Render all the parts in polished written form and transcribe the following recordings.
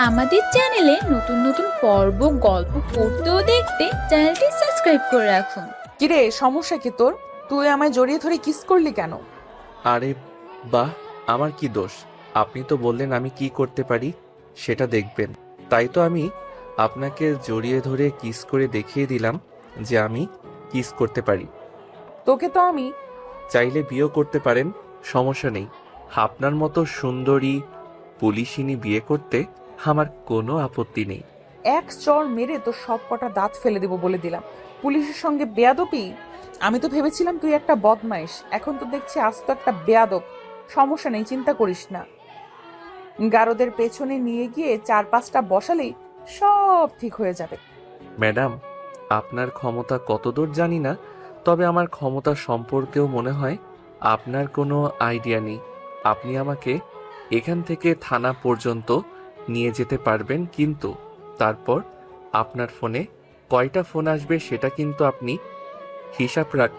আমাদের চ্যানেলে নতুন নতুন পর্ব গল্প পড়তে ও দেখতে চ্যানেলটি সাবস্ক্রাইব করে রাখুন। কিরে, সমস্যা কি তোর? তুই আমায় জড়িয়ে ধরে কিস করলি কেন? আরে বাহ, আমার কি দোষ? আপনি তো বললেন আমি কি করতে পারি সেটা দেখবেন, তাই তো আমি আপনাকে জড়িয়ে ধরে কিস করে দেখিয়ে দিলাম যে আমি কিস করতে পারি। তোকে তো আমি চাইলে বিয়েও করতে পারেন, সমস্যা নেই। আপনার মতো সুন্দরী পুলিশিনী বিয়ে করতে আমার কোনো আপত্তি নেই। এক চড় মেরে তোর সব কটা দাঁত ফেলে দেবো বলে দিলাম। পুলিশের সঙ্গে বেয়াদবি? আমি তো ভেবেছিলাম তুই একটা বদমাইশ, এখন তো দেখছি আজ তো একটা বেয়াদব। সমস্যা নেই, চিন্তা করিস না। গারদের পেছনে নিয়ে গিয়ে 4-5টা বসালেই সব ঠিক হয়ে যাবে। ম্যাডাম, আপনার ক্ষমতা কতদূর জানি না, তবে আমার ক্ষমতা সম্পর্কেও মনে হয় আপনার কোনো আইডিয়া নেই। আপনি আমাকে এখান থেকে থানা পর্যন্ত নিয়ে যেতে পারবেন, কিন্তু তারপর আপনার ফোনে কয়টা ফোন আসবে হিসাব রাখ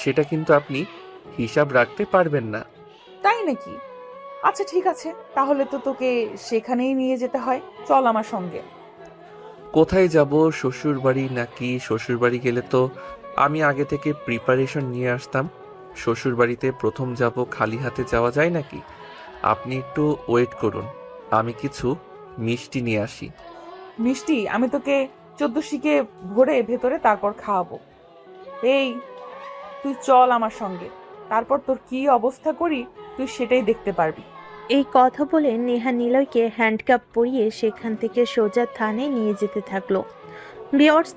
সেটা কিন্তু আপনি হিসাব রাখতে পারবেন না। তাই নাকি? আচ্ছা ঠিক আছে, তাহলে তো তোকে সেখানেই নিয়ে যেতে হয়, চল আমার সঙ্গে। কোথায় যাব? শ্বশুর বাড়ি নাকি? শ্বশুর বাড়ি গেলে তো আমি আগে থেকে প্রিপারেশন নিয়ে আসতাম। শ্বশুর বাড়িতে প্রথম যাব, খালি হাতে যাওয়া যায় নাকি? আপনি একটু ওয়েট করুন, আমি কিছু মিষ্টি নিয়ে আসি। মিষ্টি? আমি তোকে 14 শিকে ভরে ভেতরে তারপর খাওয়াবো। এই, তুই চল আমার সঙ্গে, তারপর তোর কি অবস্থা করি তুই সেটাই দেখতে পারবি। এই কথা বলে নেহা নিলয়কে হ্যান্ডকাপ পরিয়ে সেখান থেকে সোজা থানায় নিয়ে যেতে থাকলো। ভিউয়ার্স,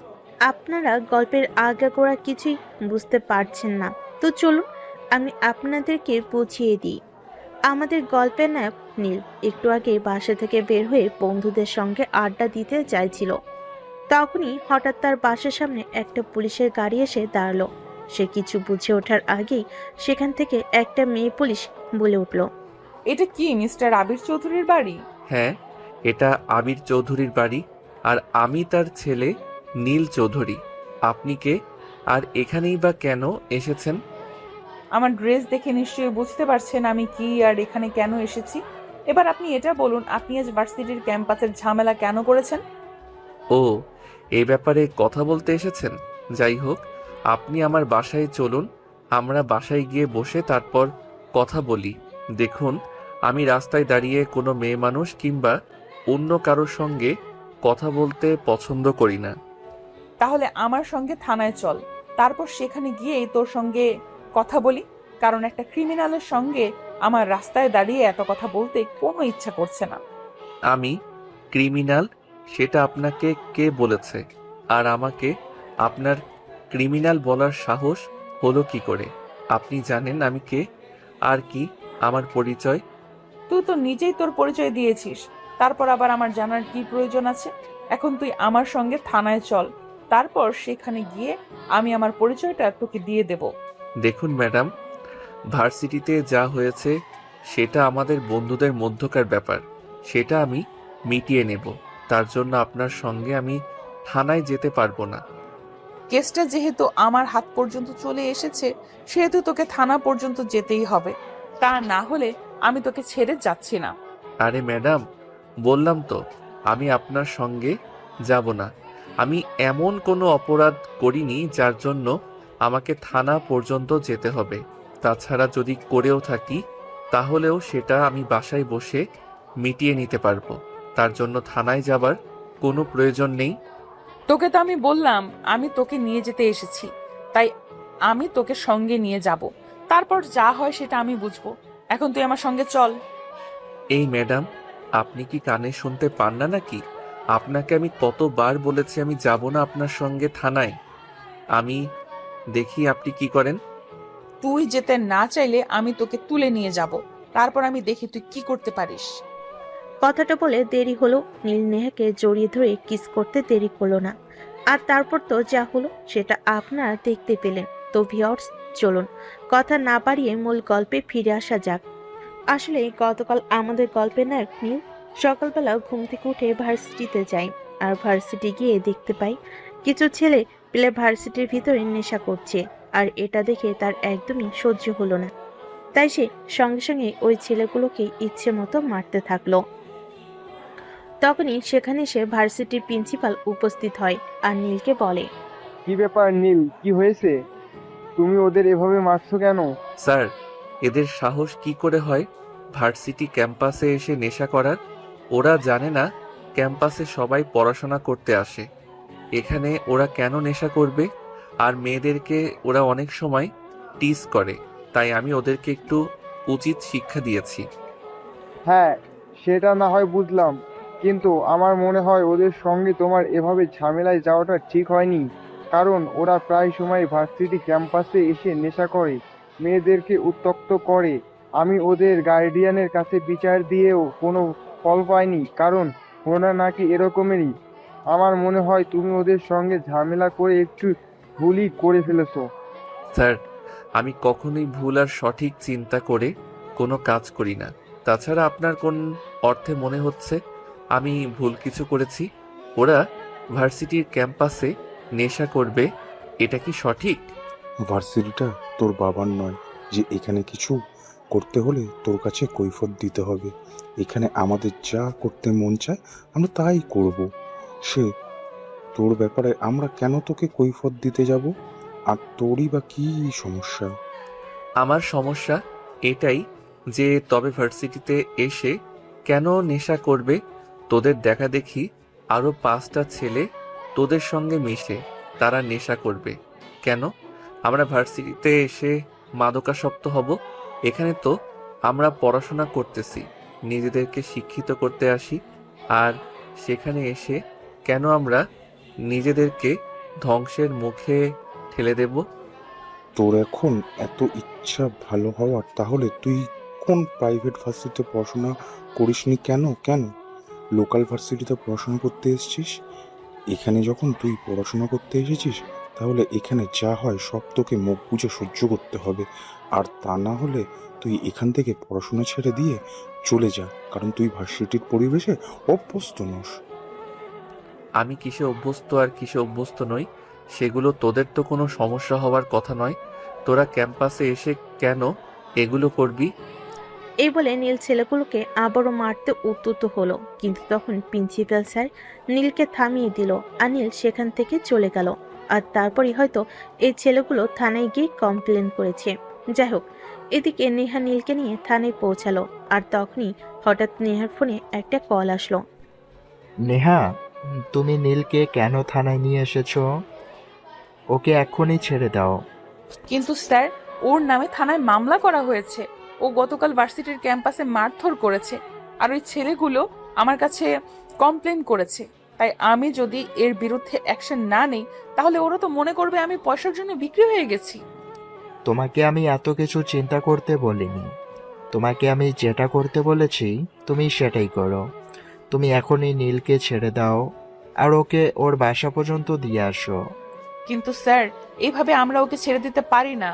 আপনারা গল্পের আগাগোড়া কিছুই বুঝতে পারছেন না, তো চলুন আমি আপনাদেরকে বুঝিয়ে দিই। আমাদের গল্পের নায়ক নীল একটু আগে বাসা থেকে বের হয়ে বন্ধুদের সঙ্গে আড্ডা দিতে চাইছিল। তখনই হঠাৎ তার বাসার সামনে একটা পুলিশের গাড়ি এসে দাঁড়ালো। সে কিছু বুঝে ওঠার আগেই সেখান থেকে একটা মেয়ে পুলিশ বলে উঠল, এটা কি মিস্টার আবির চৌধুরীর বাড়ি? হ্যাঁ, এটা আবির চৌধুরীর বাড়ি, আর আমি তার ছেলে নীল চৌধুরী। আপনি কে, আর এখানেই বা কেন এসেছেন? আমার ড্রেস দেখে নিশ্চয়ই বুঝতে পারছেন আমি কি আর এখানে কেন এসেছি। এবার আপনি এটা বলুন, আপনি আজ ভার্সিটির ক্যাম্পাসের ঝামেলা কেন করেছেন? ও, এই ব্যাপারে কথা বলতে এসেছেন? যাই হোক, আপনি আমার বাসায় চলুন, আমরা বাসায় গিয়ে বসে তারপর কথা বলি। দেখুন, আমি রাস্তায় দাঁড়িয়ে কোনো মেয়ে মানুষ কিংবা অন্য কারোর সঙ্গে কথা বলতে পছন্দ করি না। তাহলে আমার সঙ্গে থানায় চল, তারপর সেখানে গিয়েই তোর সঙ্গে কথা বলি। কারণ একটা ক্রিমিনালের সঙ্গে আমার রাস্তায় দাঁড়িয়ে এত কথা বলতে কোনো ইচ্ছা করছে না। আমি ক্রিমিনাল সেটা আপনাকে কে বলেছে? আর আমাকে আপনার ক্রিমিনাল বলার সাহস হলো কি করে? আপনি জানেন আমি কে, আর কি আমার পরিচয়? তুই তো নিজেই তোর পরিচয় দিয়েছিস, তারপর আবার আমার জানার কি প্রয়োজন আছে? এখন তুই আমার সঙ্গে থানায় চল, তারপর সেখানে গিয়ে আমি আমার পরিচয়টা তোকে দিয়ে দেব। দেখুন ম্যাডাম, ভার্সিটিতে যা হয়েছে সেটা আমাদের বন্ধুদের মধ্যকার ব্যাপার, সেটা আমি মিটিয়ে নেব। তার জন্য আপনার সঙ্গে আমি থানায় যেতে পারবো না। কেসটা যেহেতু আমার হাত পর্যন্ত চলে এসেছে, সেহেতু তোকে থানা পর্যন্ত যেতেই হবে। তা না হলে আমি তোকে ছেড়ে যাচ্ছি না। আরে ম্যাডাম, বললাম তো আমি আপনার সঙ্গে যাব না। আমি এমন কোনো অপরাধ করিনি যার জন্য আমাকে থানা পর্যন্ত যেতে হবে। তাছাড়া যদি করেও থাকি তাহলেও সেটা আমি বাসায় বসে মিটিয়ে নিতে পারবো। তার জন্য থানায় যাবার কোনো প্রয়োজন নেই। তোকে তো আমি বললাম আমি তোকে নিয়ে যেতে এসেছি, তাই আমি তোকে সঙ্গে নিয়ে যাব। তারপর যা হয় সেটা আমি বুঝবো। এখন তুই আমার সঙ্গে চল। এই ম্যাডাম, আপনি কি কানে শুনতে পান না নাকি? আপনাকে আমি কতবার বলেছি আমি যাব না আপনার সঙ্গে থানায়। আমি দেখি আপনি কি করেন। তুই যেতে না চাইলে আমি তোকে তুলে নিয়ে যাব, তারপর আমি দেখি তুই কি করতে পারিস। কথাটা বলে দেরি হলো। নীল নেহাকে জড়িয়ে ধরে কিস করতে দেরি করলো না। আর তারপর তো যা হলো সেটা আপনারা দেখতে পেলেন। তো ভিউয়ার্স, চলুন কথা না বাড়িয়ে মূল গল্পে ফিরে আসা যাক। আসলে গতকাল আমাদের গল্পের নায়ক নীল সকালবেলা ঘুম থেকে উঠে ভার্সিটিতে যায়। আর ভার্সিটি গিয়ে দেখতে পাই কিছু ছেলে পেলে ভার্সিটির ভিতরে নেশা করছে। আর এটা দেখে তার একদমই সহ্য হলো না, তাই সে সঙ্গে সঙ্গে ওই ছেলেগুলোকে ইচ্ছে মতো মারতে থাকলো। তখনই সেখানে এসে ভার্সিটির প্রিন্সিপাল উপস্থিত হয় আর নীলকে বলে, কি ব্যাপার নীল, কি হয়েছে? তুমি ওদের এভাবে মারছো কেন? স্যার, এদের সাহস কি করে হয় ভার্সিটি ক্যাম্পাসে এসে নেশা করার? ওরা জানে না ক্যাম্পাসে সবাই পড়াশোনা করতে আসে। এখানে ওরা কেন নেশা করবে? আর মেয়েদেরকে ওরা অনেক সময় টিজ করে, তাই আমি ওদেরকে একটু উচিত শিক্ষা দিয়েছি। হ্যাঁ, সেটা না হয় বুঝলাম, কিন্তু আমার মনে হয় ওদের সঙ্গে তোমার এভাবে ঝামেলায় যাওয়াটা ঠিক হয়নি। কারণ ওরা প্রায় সময় ভার্সিটি ক্যাম্পাসে এসে নেশা করে, মেয়েদেরকে উত্ত্যক্ত করে। আমি ওদের গার্ডিয়ানের কাছে বিচার দিয়েও কোনো ফল পাইনি, কারণ ওরা নাকি এরকমেরই। আমার মনে হয় তুমি ওদের সঙ্গে ঝামেলা করে একটু ভুলই করে ফেলেছো। স্যার, আমি কখনোই ভুল আর সঠিক চিন্তা করে কোনো কাজ করি না। তাছাড়া আপনার কোন অর্থে মনে হচ্ছে আমি ভুল কিছু করেছি? ওরা ভার্সিটির ক্যাম্পাসে নেশা করবে, এটা কি সঠিক? ভার্সিটিটা তোর বাবার নয় যে এখানে কিছু করতে হলে তোর কাছে কৈফিয়ত দিতে হবে। এখানে আমাদের যা করতে মন চায় আমরা তাই করব। সে তোর ব্যাপারে আমরা কেন তোকে কৈফিয়ত দিতে যাব? আর তোরই বা কি সমস্যা? আমার সমস্যা এটাই যে তবে ভার্সিটিতে এসে কেন নেশা করবে? তোদের দেখা দেখি আরো 5টা ছেলে তোদের সঙ্গে মিশে তারা নেশা করবে কেন? আমরা ভার্সিটিতে এসে মাদকাসক্ত হব? এখানে তো আমরা পড়াশোনা করতেছি, নিজেদেরকে শিক্ষিত করতে আসি। আর সেখানে এসে কেন আমরা নিজেদেরকে ধ্বংসের মুখে ঠেলে দেব? তোর এখন এত ইচ্ছা ভালো হওয়ার, তাহলে তুই কোন প্রাইভেট ভার্সিটিতে পড়াশোনা করিসনি কেন? লোকাল ভার্সিটিতে পড়াশোনা করতে এসেছিস। এখানে যখন তুই পড়াশোনা করতে এসেছিস, তাহলে এখানে যা হয় সব তোকে মুখ বুজে সহ্য করতে হবে। আর তা না হলে তুই এখান থেকে পড়াশোনা ছেড়ে দিয়ে চলে যা, কারণ তুই ভার্সিটির পরিবেশে অভ্যস্ত নস। আমি কিসে অভ্যস্ত আর কিসে অভ্যস্ত নই সেগুলো তোদের তো কোনো সমস্যা হওয়ার কথা নয়। তোরা ক্যাম্পাসে এসে কেন এগুলো করবি? এই বলে নীল ছেলেগুলোকে আবারও মারতে উদ্যত হলো, কিন্তু তখন প্রিন্সিপাল স্যার নীলকে থামিয়ে দিল আর নীল সেখান থেকে চলে গেল। আর তারপরই হয়তো এই ছেলেগুলো থানায় গিয়ে কমপ্লেন করেছে। যাই হোক, এদিকে নেহা নীলকে নিয়ে থানায় পৌঁছালো। আর তখনই হঠাৎ নেহার ফোনে একটা কল আসলো। নেহা, তুমি নীলকে কেন থানায় নিয়ে এসেছো? ওকে এক্ষুনি ছেড়ে দাও। কিন্তু স্যার, ওর নামে থানায় মামলা করা হয়েছে। ও গতকাল ভার্সিটির ক্যাম্পাসে মারধর করেছে, আর ওই ছেলেগুলো আমার কাছে কমপ্লেন করেছে। তাই আমি যদি এর বিরুদ্ধে অ্যাকশন না নেই, তাহলে ওরা তো মনে করবে আমি পয়সার জন্য বিক্রি হয়ে গেছি। তোমাকে আমি এত কিছু চিন্তা করতে বলিনি। তোমাকে আমি যেটা করতে বলেছি তুমি সেটাই করো। তুমি এখনই নীলকে ছেড়ে দাও আর ওকে ওর বাসা পর্যন্ত দিয়ে আসো। কিন্তু স্যার, এইভাবে আমরা ওকে ছেড়ে দিতে পারি না।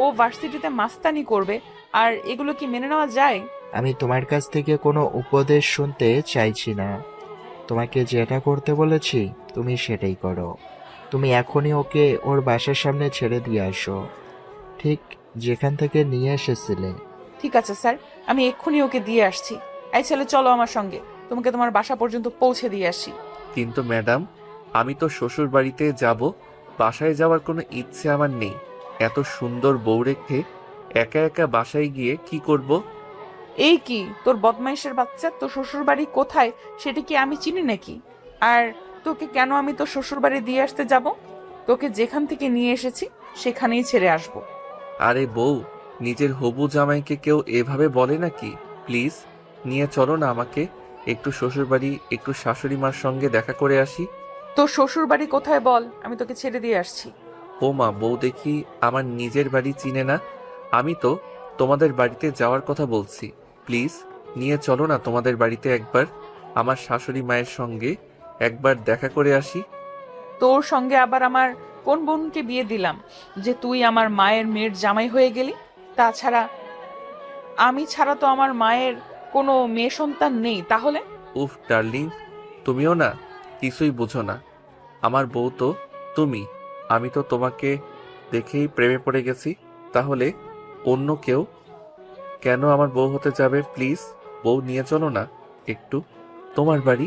ও ভার্সিটিতে মাস্তানি করবে, আর এগুলো কি মেনে নেওয়া যায়? আমি তোমার কাছ থেকে কোনো উপদেশ শুনতে চাইছি না। তোমাকে যেটা করতে বলেছি তুমি সেটাই করো। তুমি এখনই ওকে ওর বাসার সামনে ছেড়ে দিয়ে আসো, ঠিক যেখান থেকে নিয়ে এসেছিলে। ঠিক আছে স্যার, আমি এক্ষুনি ওকে দিয়ে আসছি। এই ছেলে, চলো আমার সঙ্গে, তোমাকে তোমার বাসা পর্যন্ত পৌঁছে দিয়ে আসি। কিন্তু ম্যাডাম, আমি তো শ্বশুর বাড়িতে যাব, বাসায় যাওয়ার কোনো ইচ্ছে আমার নেই। এত সুন্দর বউ রেখে একা একা বাসায় গিয়ে কি করব? এই কি তোর বদমাইশের বাচ্চা, তোর শ্বশুর বাড়ি কোথায় সেটা কি আমি চিনি নাকি? আর তোকে কেন আমি তোর শ্বশুর বাড়ি দিয়ে আসতে যাব? তোকে যেখান থেকে নিয়ে এসেছি সেখানেই ছেড়ে আসবো। আরে বউ, নিজের হবু জামাইকে কেউ এভাবে বলে নাকি? প্লিজ নিয়ে চলো না আমাকে একটু শ্বশুর বাড়ি, একটু শাশুড়ি মার সঙ্গে দেখা করে আসি। তোর শ্বশুর বাড়ি কোথায় বল, আমি তোকে ছেড়ে দিয়ে আসছি। ও মা, বউ দেখি আমার নিজের বাড়ি চিনে না। আমি তো তোমাদের বাড়িতে যাওয়ার কথা বলছি। প্লিজ নিয়ে চলো না তোমাদের বাড়িতে একবার, আমার শাশুড়ি মায়ের সঙ্গে একবার দেখা করে আসি। তোর সঙ্গে আবার আমার কোন বোনকে বিয়ে দিলাম যে তুই আমার মায়ের মেয়ের জামাই হয়ে গেলি? তাছাড়া আমি ছাড়া তো আমার মায়ের কোনো মেয়ে সন্তান নেই। তাহলে উফ ডার্লিং, তুমিও না কিছুই বুঝো না। আমার বউ তো তুমি। আমি তো তোমাকে দেখেই প্রেমে পড়ে গেছি। তাহলে অন্য কেউ কেন আমার বউ হতে যাবে? প্লিজ বউ নিয়ে চলো না একটু তোমার বাড়ি।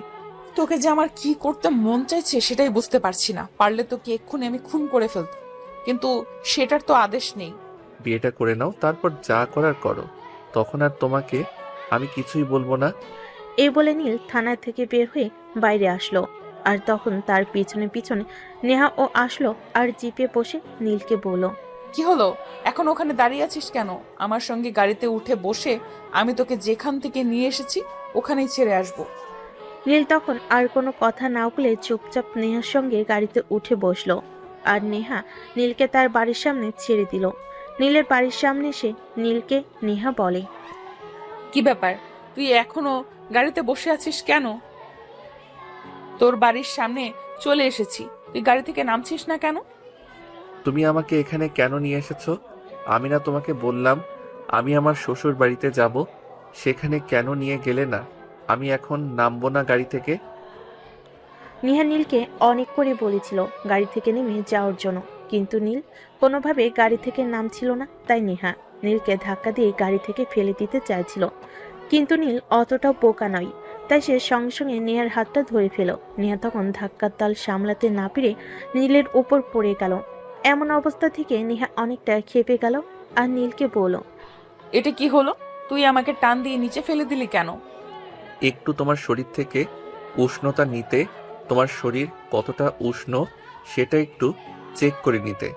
তোকে যে আমার কি করতে মন চাইছে সেটাই বুঝতে পারছি না। পারলে তোকে এক্ষুনি আমি খুন করে ফেলতাম, কিন্তু সেটার তো আদেশ নেই। বিয়েটা করে নাও, তারপর যা করার করো, তখন আর তোমাকে আমি কিছুই বলবো না। এই বলে নীল থানা থেকে বের হয়ে বাইরে আসলো। আর তখন তার পিছনে পিছনে নেহাও আসলো আর জিপে বসে নীলকে বলল, কি হলো, এখন ওখানে দাঁড়িয়ে আছিস কেন? আমার সঙ্গে গাড়িতে উঠে বসে আমি তোকে যেখান থেকে নিয়ে এসেছি ওখানেই ছেড়ে আসবো। নীল তখন আর কোনো কথা না বলে চুপচাপ নেহার সঙ্গে গাড়িতে উঠে বসলো। আর নেহা নীলকে তার বাড়ির সামনে ছেড়ে দিল। নীলের বাড়ির সামনে এসে নীলকে নেহা বলে, কি ব্যাপার, তুই এখনো গাড়িতে বসে আছিস কেন? তোর বাড়ির সামনে চলে এসেছি, তুই গাড়ি থেকে নামছিস না কেন? তুমি আমাকে এখানে কেন নিয়ে এসেছো? আমি না তোমাকে বললাম আমি আমার শ্বশুর বাড়িতে যাব? সেখানে কেন নিয়ে গেলে না? আমি এখন নামবো না গাড়ি থেকে। নেহা নীলকে অনেক করে বলেছিল গাড়ি থেকে নেমে যাওয়ার জন্য, কিন্তু নীল কোনোভাবে গাড়ি থেকে নামছিল না। তাই নেহা নীলকে ধাক্কা দিয়ে গাড়ি থেকে ফেলে দিতে চাইছিল, কিন্তু নীল অতটাও বোকা নয়। তাই সে সঙ্গে সঙ্গে নেহার হাতটা ধরে ফেল। নেহা তখন ধাক্কার তাল সামলাতে না পেরে নীলের উপর পড়ে গেল। এমন অবস্থা থেকে নেহা অনেকটা ক্ষেপে গেল আর নীলকে বলল, এটা কি হলো, তুই আমাকে টান দিয়ে নিচে ফেলে দিলি কেন? একটু তোমার শরীর থেকে উষ্ণতা নিতে, তোমার শরীর কতটা উষ্ণ সেটা একটু চেক করে নিতে।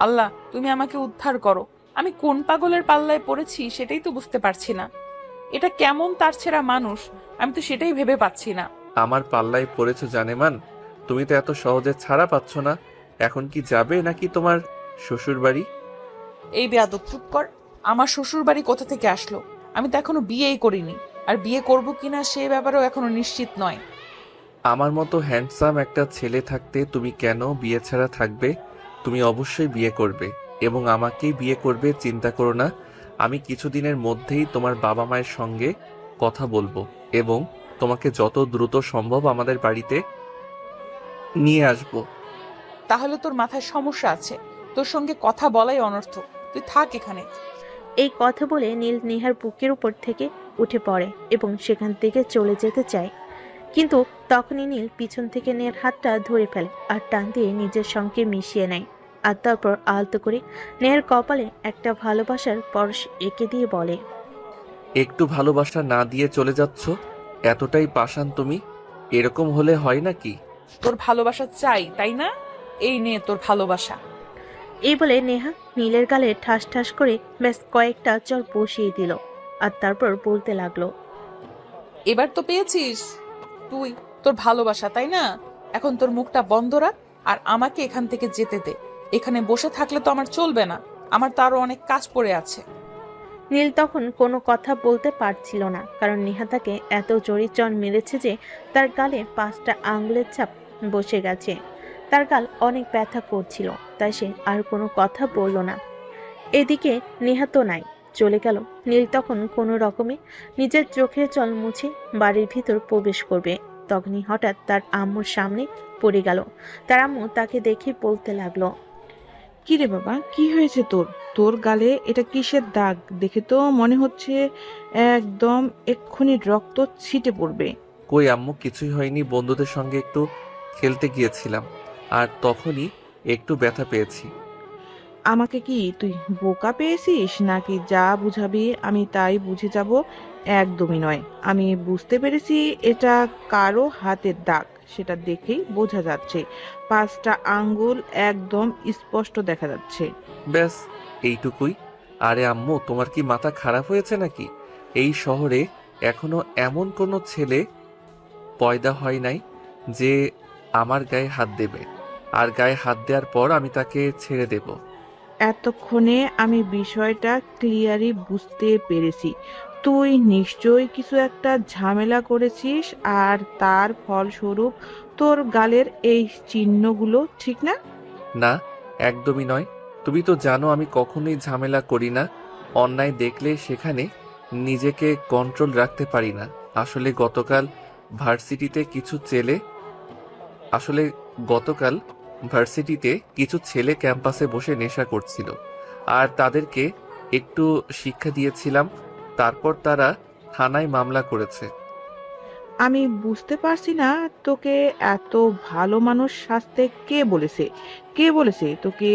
আল্লাহ, তুমি আমাকে উদ্ধার করো। আমি কোন পাগলের পাল্লায় পড়েছি সেটাই তো বুঝতে পারছি না। এটা কেমন তার ছেঁড়া মানুষ, আমি তো সেটাই ভেবে পাচ্ছি না। আমার পাল্লায় পড়েছো জানেমান, তুমি তো এত সহজে ছাড়া পাচ্ছ না। এখন কি যাবে নাকি তোমার শ্বশুর বাড়ি? এই বেয়াদব, চুপ কর। আমার শ্বশুর বাড়ি কোথা থেকে আসলো? আমি তো এখনো বিয়েই করিনি, আর বিয়ে করব কিনা সে ব্যাপারেও এখনো নিশ্চিত নয়। আমার মতো হ্যান্ডসাম একটা ছেলে থাকতে তুমি কেন বিয়ে ছাড়া থাকবে? তুমি অবশ্যই বিয়ে করবে এবং আমাকেই বিয়ে করবে, চিন্তা করো না। আমি কিছুদিনের মধ্যেই তোমার বাবা মায়ের সঙ্গে কথা বলবো এবং তোমাকে যত দ্রুত সম্ভব আমাদের বাড়িতে নিয়ে আসবো। তাহলে তোর মাথায় সমস্যা আছে, তোর সঙ্গে কথা বলাই অনর্থক। তুই থাক এখানে। এই কথা বলে নীল নেহার বুকের উপর থেকে উঠে পড়ে এবং সেখান থেকে চলে যেতে চায়। কিন্তু তখনই নীল পিছন থেকে নেহার হাতটা ধরে ফেলে আর টান দিয়ে নিজের সঙ্গে মিশিয়ে নেয়। আর তারপর আলতো করে নেহার কপালে একটা ভালোবাসার পরশ এঁকে দিয়ে বলে, একটু ভালোবাসা না দিয়ে চলে যাচ্ছ? এতটাই পাষাণ তুমি? এরকম হলে হয় নাকি? তোর ভালোবাসা চাই, তাই না? এই নে তোর ভালোবাসা। এই বলে নেহা নীলের গালে ঠাস ঠাস করে ব্যাস কয়েকটা চর বসিয়ে দিল। আর তারপর বলতে লাগলো, এবার তো পেয়েছিস তুই তোর ভালোবাসা, তাই না? এখন তোর মুখটা বন্ধ রাখ আর আমাকে এখান থেকে যেতে দে। এখানে বসে থাকলে তো আমার চলবে না, আমার তো আরো অনেক কাজ পড়ে আছে। নীল তখন কোনো কথা বলতে পারছিল না, কারণ নেহা তাকে এত জোরে চর মেরেছে যে তার গালে 5টা আঙ্গুলের ছাপ বসে গেছে। তার গাল অনেক ব্যথা করছিল, তাই সে আর কোনো কথা বলল না। এদিকে নেহা তো নাই, চলে গেল। নীল তখন কোনো রকমে নিজের চোখের জল মুছে বাড়ির ভিতর প্রবেশ করবে, তখনই হঠাৎ তার আম্মুর সামনে পড়ে গেল। তার আম্মু তাকে দেখে বলতে লাগলো, কি রে বাবা, কি হয়েছে তোর? তোর গালে এটা কিসের দাগ? দেখে তো মনে হচ্ছে একদম এক্ষুনি রক্ত ছিটে পড়বে। কই আম্মু, কিছুই হয়নি। বন্ধুদের সঙ্গে একটু খেলতে গিয়েছিলাম আর তখনই একটু ব্যথা পেয়েছি। আমাকে কি তুই বোকা পেয়েছিস নাকি যা বুঝাবি আমি তাই বুঝে যাব? একদমই নয়, আমি বুঝতে পেরেছি এটা কারো হাতের দাগ, সেটা দেখেই বোঝা যাচ্ছে। 5টা আঙ্গুল একদম স্পষ্ট দেখা যাচ্ছে। ব্যাস এইটুকুই। আরে আম্মু, তোমার কি মাথা খারাপ হয়েছে নাকি? এই শহরে এখনো এমন কোনো ছেলে পয়দা হয় নাই যে আমার গায়ে হাত দেবে, আর গায়ে হাত দেওয়ার পর আমি তাকে ছেড়ে দেব। এতক্ষণে আমি বিষয়টা ক্লিয়ারই বুঝতে পেরেছি। তুই নিশ্চয়ই কিছু একটা ঝামেলা করেছিস আর তার ফলস্বরূপ তোর গালের এই চিহ্নগুলো, ঠিক না? না, একদমই নয়। তুমি তো জানো আমি কখনোই ঝামেলা করি না। অন্যায় দেখলে সেখানে নিজেকে কন্ট্রোল রাখতে পারি না। আসলে গতকাল ভার্সিটিতে কিছু ছেলে ক্যাম্পাসে বসে নেশা করছিল আর তাদেরকে একটু শিক্ষা দিয়েছিলাম। তারপর তারা থানায় মামলা করেছে। আমি বুঝতে পারছি না তোকে এত ভালো মানুষ সাজতে কে বলেছে তোকে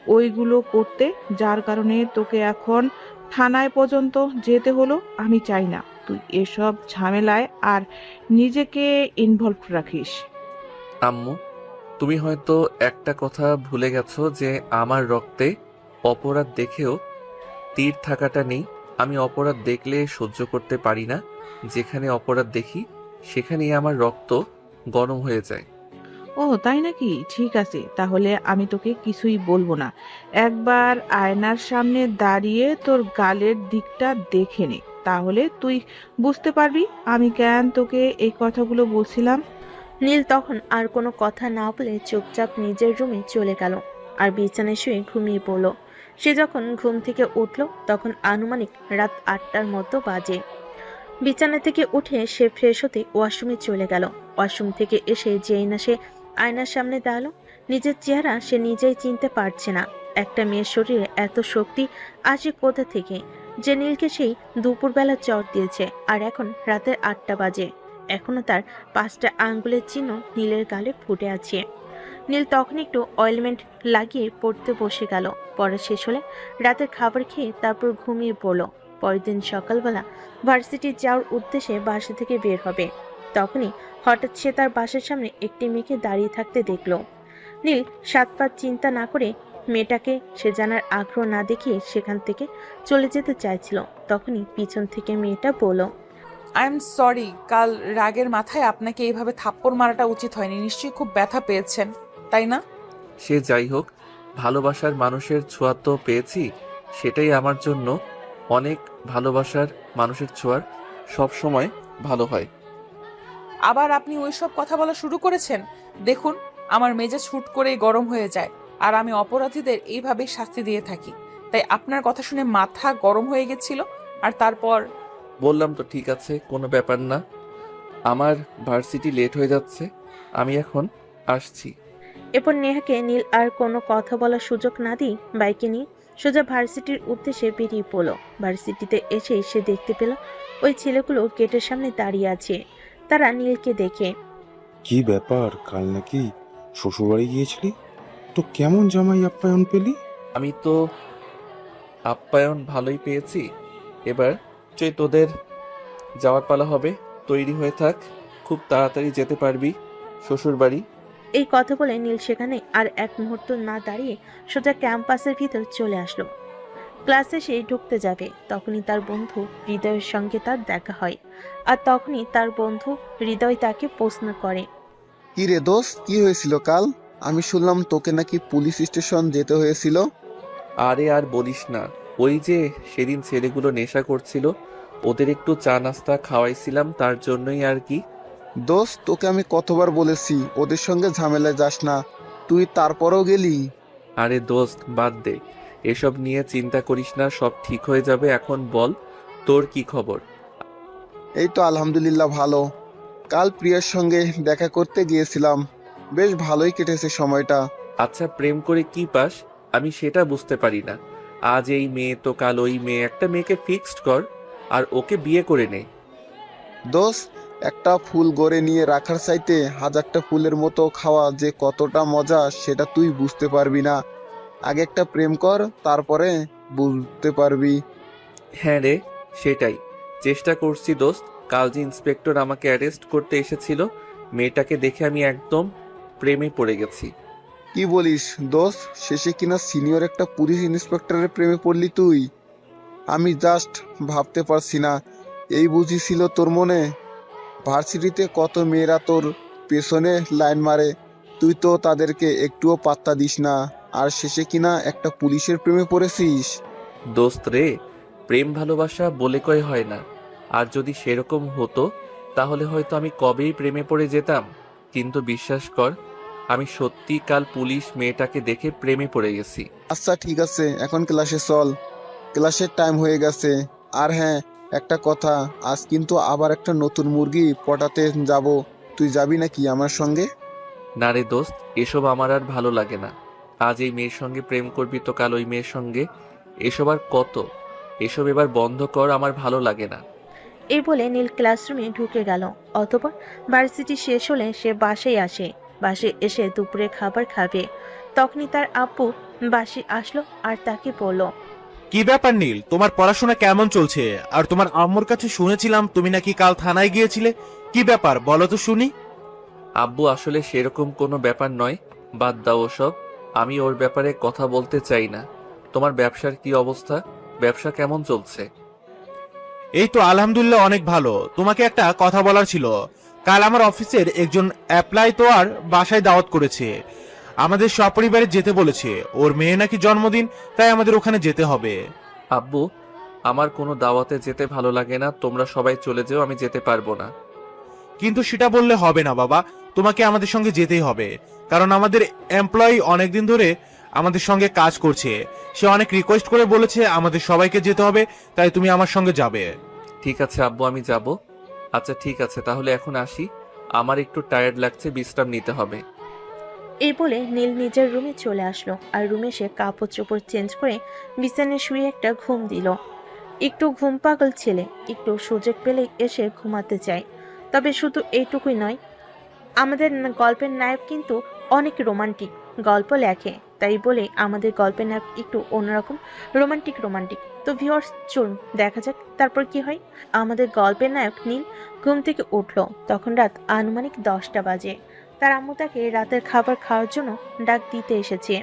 ওইগুলো করতে, যার কারণে তোকে এখন থানায় পর্যন্ত যেতে হলো। আমি চাই না তুই এসব ঝামেলায় আর নিজেকে ইনভলভ রাখিস। আম্মু, তুমি হয়তো একটা কথা ভুলে গেছো যে আমার রক্তে অপরাধ দেখেও তীর থাকাটা নেই। আমি অপরাধ দেখলে সহ্য করতে পারি না। যেখানে অপরাধ দেখি সেখানেই আমার রক্ত গরম হয়ে যায়। ও তাই নাকি? ঠিক আছে, তাহলে আমি তোকে কিছুই বলবো না। একবার আয়নার সামনে দাঁড়িয়ে তোর গালের দিকটা দেখে নে, তাহলে তুই বুঝতে পারবি আমি কেন তোকে এই কথাগুলো বলছিলাম। নীল তখন আর কোনো কথা না বলে চুপচাপ নিজের রুমে চলে গেল আর বিছানায় শুয়ে ঘুমিয়ে পড়ল। সে যখন ঘুম থেকে উঠল তখন আনুমানিক রাত 8টার মতো বাজে। বিছানা থেকে উঠে সে ফ্রেশ হতে ওয়াশরুমে চলে গেল। ওয়াশরুম থেকে এসে যেই না সে আয়নার সামনে দাঁড়ালো, নিজের চেহারা সে নিজেই চিনতে পারছে না। একটা মেয়ের শরীরে এত শক্তি আসে কোথা থেকে, যে নীলকে সেই দুপুরবেলা চট দিয়েছে আর এখন রাতের 8টা বাজে। এখনো তার 5টা আঙ্গুলের চিহ্ন নীলের গালে ফুটে আছে। নীল তখন একটু অয়েলমেন্ট লাগিয়ে পড়তে বসে গেল। পড়া শেষ হলে রাতের খাবার খেয়ে তারপর ঘুমিয়ে পড়ল। পরের দিন সকালবেলা ভার্সিটি যাওয়ার উদ্দেশ্যে বাসা থেকে বের হবে। তখনই হঠাৎ সে তার বাসার সামনে একটি মেয়েকে দাঁড়িয়ে থাকতে দেখল। নীল 7 পাঁচ চিন্তা না করে মেয়েটাকে সে জানার আগ্রহ না দেখিয়ে সেখান থেকে চলে যেতে চাইছিল। তখনই পিছন থেকে মেয়েটা বলল, আই এম সরি, কাল রাগের মাথায় আপনাকে এইভাবে থাপ্পড় মারাটা উচিত হয়নি। নিশ্চয়ই খুব ব্যথা পেয়েছেন, তাই না? সে যাই হোক, ভালোবাসার মানুষের ছোঁয়া তো পেয়েছি, সেটাই আমার জন্য অনেক। ভালোবাসার মানুষের ছোঁয়ার সব সময় ভালো হয়। আবার আপনি ওইসব কথা বলা শুরু করেছেন। দেখুন, আমার মেজাজ হুট করেই গরম হয়ে যায়, আর আমি অপরাধীদের এইভাবেই শাস্তি দিয়ে থাকি। তাই আপনার কথা শুনে মাথা গরম হয়ে গেছিল। আর তারপর বললাম তো ঠিক আছে, কোনো ব্যাপার না। আমার ভার্সিটি লেট হয়ে যাচ্ছে, আমি এখন আসছি। এরপর নেহাকে নীল আর কোনো কথা বলার সুযোগ না দিয়ে বাইকে নিয়ে সোজা ভার্সিটির উদ্দেশ্যে বেরিয়ে পড়ল। ভার্সিটিতে এসে সে দেখতে পেল ওই ছেলেগুলো গেটের সামনে দাঁড়িয়ে আছে। তারা নীলকে দেখে, কি ব্যাপার, কাল নাকি শ্বশুরবাড়ি গিয়েছিলি? তো কেমন জামাই আপ্যায়ন পেলি? আমি তো আপ্যায়ন ভালোই পেয়েছি। এবার তোদের যাওয়ার পালা হবে, তৈরি হয়ে থাক, খুব তাড়াতাড়ি যেতে পারবি শ্বশুর বাড়ি। এই কথা বলে নীল সেখানে আর এক মুহূর্ত না দাঁড়িয়ে সোজা ক্যাম্পাসের ভিতর চলে আসলো। ক্লাসে সে ঢুকতে যাবে, তখনই তার বন্ধু হৃদয়ের সঙ্গে তার দেখা হয়। আর তখনই তার বন্ধু হৃদয় তাকে প্রশ্ন করে, কি রে দোস্ত, কি হয়েছিল কাল? আমি শুনলাম তোকে নাকি পুলিশ স্টেশন যেতে হয়েছিল। আরে আর বলিস না, ওই যে সেদিন ছেলেগুলো নেশা করছিল, ওদের একটু চা নাস্তা খাওয়াইছিলাম, তার জন্যই আর কি। দোস্ত, তোকে আমি কতবার বলেছি ওদের সঙ্গে ঝামেলায় যাস না, তুই তারপরও গেলি। আরে দোস্ত, বাদ দে, এসব নিয়ে চিন্তা করিস না, সব ঠিক হয়ে যাবে। এখন বল, তোর কি খবর? এই তো আলহামদুলিল্লাহ ভালো। কাল প্রিয়ার সঙ্গে দেখা করতে গিয়েছিলাম, বেশ ভালোই কেটেছে সময়টা। আচ্ছা, প্রেম করে কি পাস আমি সেটা বুঝতে পারি না। আজ এই মেয়ে তো কাল ওই মেয়ে, একটা মেয়েকে ফিক্সড কর আর ওকে বিয়ে করে নে। দোস্ত, একটা ফুল গড়ে নিয়ে রাখার চাইতে হাজারটা ফুলের মতো খাওয়া যে কতটা মজা সেটা তুই বুঝতে পারবি না। আগে একটা প্রেম কর, তারপরে বুঝতে পারবি। হ্যাঁ রে, সেটাই চেষ্টা করছি দোস্ত। কাল যে ইন্সপেক্টর আমাকে অ্যারেস্ট করতে এসেছিল, মেয়েটাকে দেখে আমি একদম প্রেমে পড়ে গেছি। কি বলিস দোস্ত, শেষে কিনা সিনিয়র একটা পুলিশ ইন্সপেক্টরের প্রেমে পড়লি তুই? আমি জাস্ট ভাবতে পারছি না, এই বুঝি ছিল তোর মনে? ভার্সিটিতে কত মেয়েরা তোর পেছনে লাইন মারে, তুই তো তাদেরকে একটুও পাত্তা দিস না, আর শেষে কিনা একটা পুলিশের প্রেমে পড়েছিস। দোস্ত রে, প্রেম ভালোবাসা বলে কয় হয় না। আর যদি সেরকম হতো তাহলে হয়তো আমি কবেই প্রেমে পড়ে যেতাম। কিন্তু বিশ্বাস কর, আমি সত্যি কাল পুলিশ মেয়েটাকে দেখে প্রেমে পড়ে গেছি। আচ্ছা ঠিক আছে, এখন ক্লাসে চল, ক্লাসের টাইম হয়ে গেছে। আর হ্যাঁ, একটা কথা, আজ কিন্তু আবার একটা নতুন মুরগি পটাতে যাব, তুই যাবি নাকি আমার সঙ্গে? না রে দোস্ত, এসব আমার আর ভালো লাগে না। আজ এই মেয়ের সঙ্গে প্রেম করবি তো কাল ওই মেয়ের সঙ্গে, এসব আর কত? এসব এবার বন্ধ কর, আমার ভালো লাগে না। এই বলে নীল ক্লাসরুমে ঢুকে গেল। অতঃপর ভার্সিটি শেষ হলে সে বাসায় আসে। বাসায় এসে দুপুরে খাবার খাবে। তখনই তার আব্বু বাসে আসলো আর তাকে বলল, কি ব্যাপার নীল, তোমার পড়াশোনা কেমন চলছে? আর তোমার আম্মুর কাছে শুনেছিলাম তুমি নাকি কাল থানায় গিয়েছিলে। কি ব্যাপার বলো তো শুনি। আব্বু আসলে সেরকম কোনো ব্যাপার নয়, বাদ দাও ওসব। আমি ওর ব্যাপারে কথা বলতে চাই না। তোমার ব্যবসার কি অবস্থা? ব্যবসা কেমন চলছে? এই তো আলহামদুলিল্লাহ অনেক ভালো। তোমাকে একটা কথা বলার ছিল। কাল আমার অফিসের একজন অ্যাপ্লাই তো আর বাসায় দাওয়াত করেছে, আমাদের সপরিবারে যেতে বলেছে। ওর মেয়ে নাকি জন্মদিন, তাই আমাদের ওখানে যেতে হবে। আব্বু, আমার কোনো দাওয়াতে যেতে ভালো লাগে না। তোমরা সবাই চলে যেও, আমি যেতে পারবো না। কিন্তু সেটা বললে হবে না বাবা, তোমাকে আমাদের সঙ্গে যেতেই হবে। কারণ আমাদের এমপ্লয়ি অনেকদিন ধরে আমাদের সঙ্গে কাজ করছে, সে অনেক রিকোয়েস্ট করে বলেছে আমাদের সবাইকে যেতে হবে, তাই তুমি আমার সঙ্গে যাবে। ঠিক আছে আব্বু, আমি যাব। আচ্ছা ঠিক আছে, তাহলে এখন আসি। আমার একটু টায়ার্ড লাগছে, বিশ্রাম নিতে হবে। এই বলে নীল নিজের রুমে চলে আসলো আর রুমে সে কাপড় চোপড় চেঞ্জ করে বিছানায় শুয়ে একটা ঘুম দিল। একটু ঘুম পাগল ছেলে, একটু সুযোগ পেলে এসে ঘুমাতে চায়। তবে শুধু এইটুকুই নয়, আমাদের গল্পের নায়ক কিন্তু অনেক রোমান্টিক গল্প লেখে। তাই বলে আমাদের গল্পের নায়ক একটু অন্যরকম রোমান্টিক। তো ভিউয়ার্স, চলুন দেখা যাক তারপর কি হয়। আমাদের গল্পের নায়ক নীল ঘুম থেকে উঠলো। তখন রাত আনুমানিক 10টা বাজে। তার আম্মু তাকে রাতের খাবার খাওয়ার জন্য ডাক দিতে এসেছে।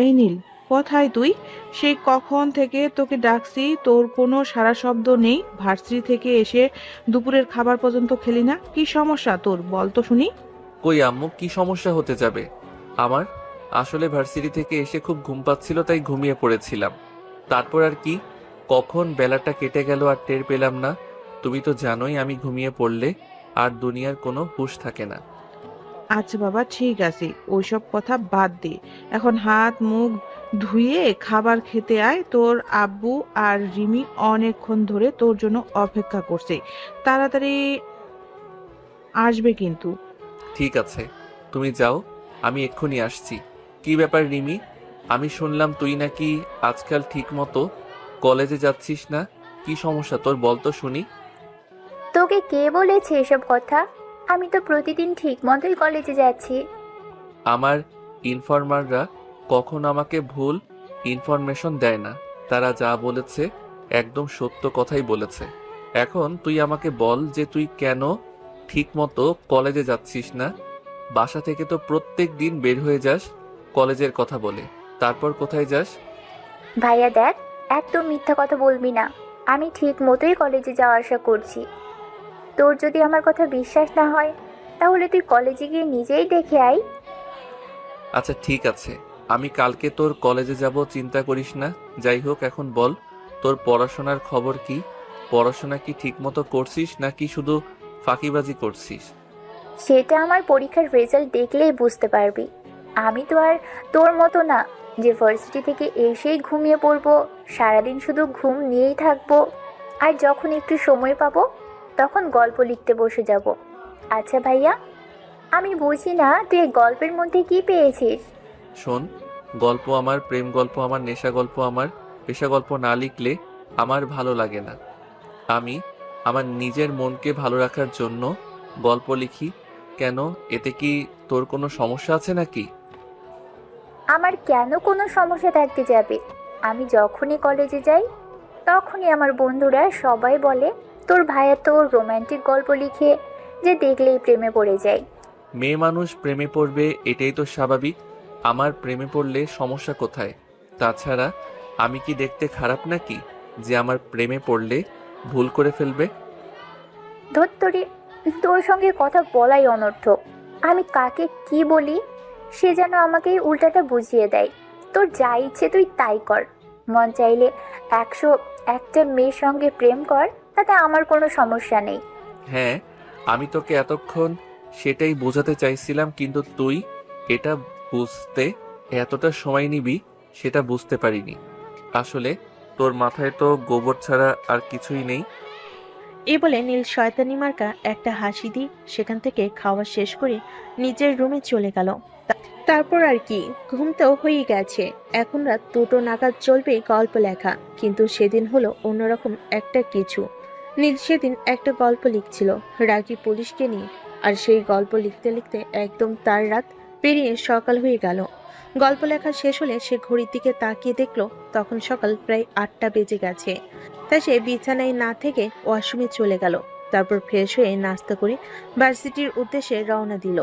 এই নীল, কোথায় তুই? সেই কখন থেকে তোকে ডাকছি, তোর কোনো সাড়া শব্দ নেই। ভার্সিটি থেকে এসে দুপুরের খাবার পর্যন্ত খেলি না। কি সমস্যা তোর, বল তো শুনি। কই আম্মু, কি সমস্যা হতে যাবে আমার? আসলে ভার্সিটি থেকে এসে খুব ঘুম পাচ্ছিল, তাই ঘুমিয়ে পড়েছিলাম। তারপর আর কি, কখন বেলাটা কেটে গেল আর টের পেলাম না। তুমি তো জানোই আমি ঘুমিয়ে পড়লে আর দুনিয়ার কোনো হুঁশ থাকে না। আচ্ছা বাবা, ঠিক আছে, ওইসব কথা বাদ দে। এখন হাত মুখ ধুয়ে খাবার খেতে আয়। তোর আব্বু আর রিমি অনেকক্ষণ ধরে তোর জন্য অপেক্ষা করছে। তাড়াতাড়ি আসবে কিন্তু। ঠিক আছে, তুমি যাও, আমি এক্ষুনি আসছি। কি ব্যাপার রিমি, আমি শুনলাম তুই নাকি আজকাল ঠিক মতো কলেজে যাচ্ছিস না। কি সমস্যা তোর, বল তো শুনি। তোকে কে বলেছে এসব কথা? আমি তো প্রতিদিন ঠিক মতোই কলেজে যাচ্ছি। আমার ইনফরমাররা কখনো আমাকে ভুল ইনফরমেশন দেয় না। তারা যা বলেছে একদম সত্য কথাই বলেছে। এখন তুই আমাকে বল যে তুই কেন ঠিক মতো কলেজে যাচ্ছিস না। বাসা থেকে তো প্রত্যেক দিন বের হয়ে যাস কলেজের কথা বলে, তারপর কোথায় যাস? ভাইয়া দেখ, একদম মিথ্যা কথা বলবি না। আমি ঠিক মতোই কলেজে যাওয়া আসা করছি। তোর যদি আমার কথা বিশ্বাস না হয়, তাহলে তুই কলেজে গিয়ে নিজেই দেখে আয়। আচ্ছা ঠিক আছে, আমি কালকে তোর কলেজে যাব, চিন্তা করিস না। যাই হোক, এখন বল তোর পড়াশোনার খবর কি? পড়াশোনা কি ঠিক মতো করছিস নাকি শুধু ফাঁকিবাজি করছিস? সেটা আমার পরীক্ষার রেজাল্ট দেখলেই বুঝতে পারবি। আমি তো আর তোর মতো না যে ভার্সিটি থেকে এসেই ঘুমিয়ে পড়বো, সারাদিন শুধু ঘুম নিয়েই থাকবো, আর যখন একটু সময় পাবো তখন গল্প লিখতে বসে যাব। আচ্ছা ভাইয়া, আমি বুঝি না তুই এই গল্পের মধ্যে কি পেয়েছিস। শোন, গল্প আমার, প্রেম গল্প আমার, নেশা গল্প আমার। পেশা গল্প না লিখলে আমার ভালো লাগে না। আমি আমার নিজের মনকে ভালো রাখার জন্য গল্প লিখি। কেন, এতে কি তোর কোনো সমস্যা আছে নাকি? আমার কেন কোনো সমস্যা থাকতে যাবে? আমি যখনই কলেজে যাই তখনই আমার বন্ধুরা সবাই বলে তোর ভাইয়া তো রোম্যান্টিক গল্প লিখে যে দেখলেই প্রেমে পড়ে যায়। মেয়ে মানুষ প্রেমে পড়বে, এটাই তো স্বাভাবিক। আমার প্রেমে পড়লে সমস্যা কোথায়? তাছাড়া আমি কি দেখতে খারাপ নাকি যে আমার প্রেমে পড়লে ভুল করে ফেলবে? ধত্তরি, তোর সঙ্গে কথা বলাই অনর্থক। আমি কাকে কি বলি সে যেন আমাকে উল্টাটা বুঝিয়ে দেয়। তোর যা ইচ্ছে তুই তাই কর। মন চাইলে 101টা মেয়ের সঙ্গে প্রেম কর, তাতে আমার কোনো সমস্যা নেই। হ্যাঁ, আমি তোকে এতক্ষণ সেটাই বোঝাতে চাইছিলাম, কিন্তু তুই এটা বুঝতে এতটা সময় নিবি সেটা বুঝতে পারিনি। আসলে তোর মাথায় তো গোবর ছাড়া আর কিছুই নেই। এই বলে নীল শয়তানি মার্কা একটা হাসি দিয়ে সেখান থেকে খাওয়া শেষ করে নিজের রুমে চলে গেল। তারপর আর কি, ঘুমতেও হয়ে গেছে। এখন রাত 2টো নাগাদ চলবে গল্প লেখা। কিন্তু সেদিন হলো অন্যরকম একটা কিছু। নীল সেদিন একটা গল্প লিখছিল রাগী পুলিশকে নিয়ে, আর সেই গল্প লিখতে লিখতে একদম তার রাত পেরিয়ে সকাল হয়ে গেল। গল্প লেখা শেষ হলে সে ঘড়ির দিকে তাকিয়ে দেখলো তখন সকাল প্রায় 8টা বেজে গেছে। তাই সে বিছানায় না থেকে ওয়াশরুমে চলে গেল। তারপর ফ্রেশ হয়ে নাস্তা করে ভার্সিটির উদ্দেশ্যে রওনা দিল।